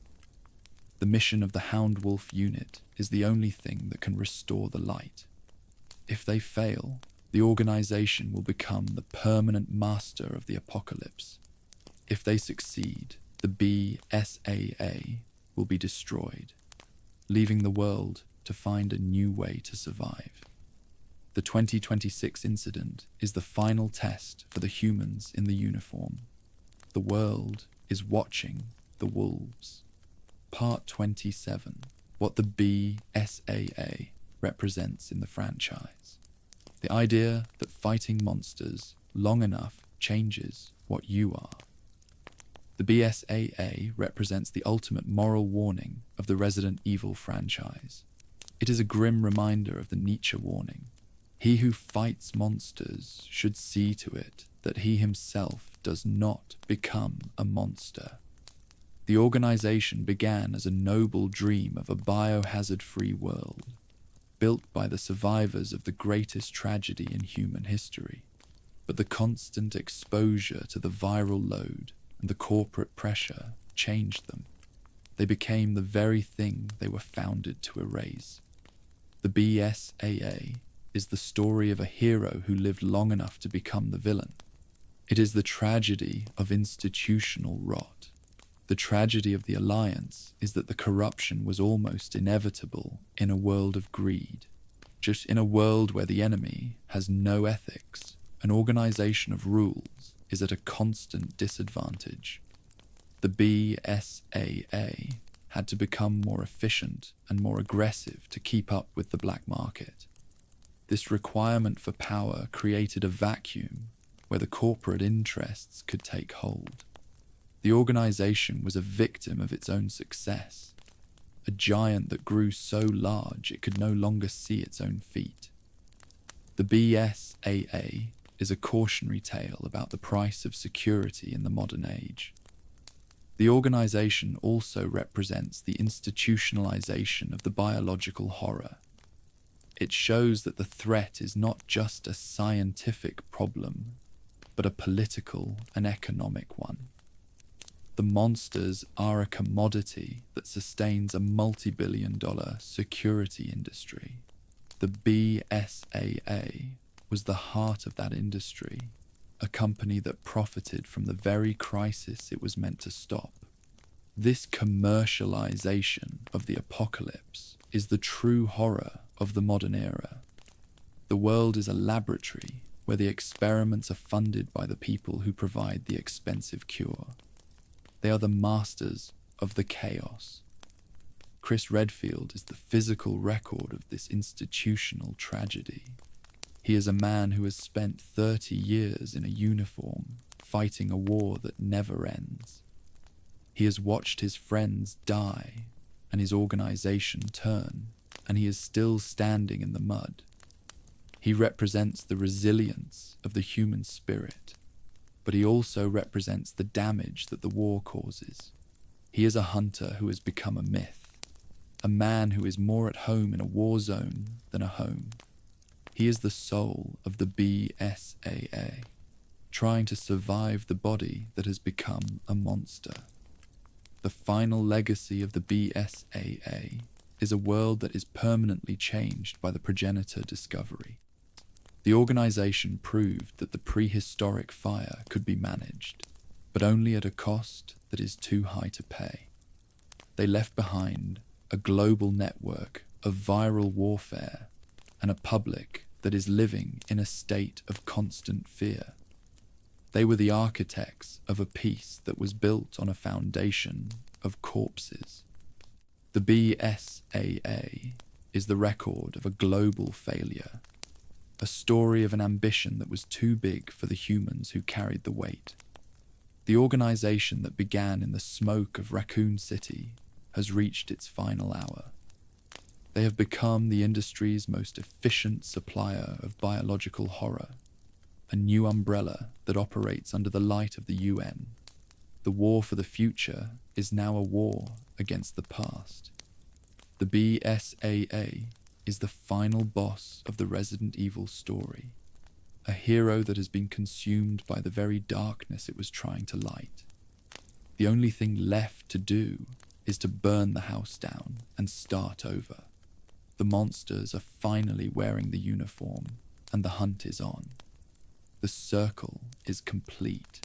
The mission of the Houndwolf unit is the only thing that can restore the light. If they fail, the organization will become the permanent master of the apocalypse. If they succeed, the BSAA will be destroyed, leaving the world to find a new way to survive. The 2026 incident is the final test for the humans in the uniform. The world is watching the wolves. Part 27. What the BSAA represents in the franchise. The idea that fighting monsters long enough changes what you are. The BSAA represents the ultimate moral warning of the Resident Evil franchise. It is a grim reminder of the Nietzsche warning. He who fights monsters should see to it that he himself does not become a monster. The organization began as a noble dream of a biohazard-free world, built by the survivors of the greatest tragedy in human history. But the constant exposure to the viral load and the corporate pressure changed them. They became the very thing they were founded to erase. The BSAA is the story of a hero who lived long enough to become the villain. It is the tragedy of institutional rot. The tragedy of the Alliance is that the corruption was almost inevitable in a world of greed. Just in a world where the enemy has no ethics, an organization of rules is at a constant disadvantage. The BSAA had to become more efficient and more aggressive to keep up with the black market. This requirement for power created a vacuum where the corporate interests could take hold. The organization was a victim of its own success, a giant that grew so large it could no longer see its own feet. The BSAA is a cautionary tale about the price of security in the modern age. The organization also represents the institutionalization of the biological horror. It shows that the threat is not just a scientific problem, but a political and economic one. The monsters are a commodity that sustains a multi-billion-dollar security industry. The BSAA was the heart of that industry, a company that profited from the very crisis it was meant to stop. This commercialization of the apocalypse is the true horror of the modern era. The world is a laboratory where the experiments are funded by the people who provide the expensive cure. They are the masters of the chaos. Chris Redfield is the physical record of this institutional tragedy. He is a man who has spent 30 years in a uniform, fighting a war that never ends. He has watched his friends die and his organization turn, and he is still standing in the mud. He represents the resilience of the human spirit, but he also represents the damage that the war causes. He is a hunter who has become a myth, a man who is more at home in a war zone than a home. He is the soul of the BSAA, trying to survive the body that has become a monster. The final legacy of the BSAA is a world that is permanently changed by the progenitor discovery. The organization proved that the prehistoric fire could be managed, but only at a cost that is too high to pay. They left behind a global network of viral warfare and a public that is living in a state of constant fear. They were the architects of a peace that was built on a foundation of corpses. The BSAA is the record of a global failure, a story of an ambition that was too big for the humans who carried the weight. The organization that began in the smoke of Raccoon City has reached its final hour. They have become the industry's most efficient supplier of biological horror, a new umbrella that operates under the light of the UN. The war for the future is now a war against the past. The BSAA is the final boss of the Resident Evil story, a hero that has been consumed by the very darkness it was trying to light. The only thing left to do is to burn the house down and start over. The monsters are finally wearing the uniform, and the hunt is on. The circle is complete.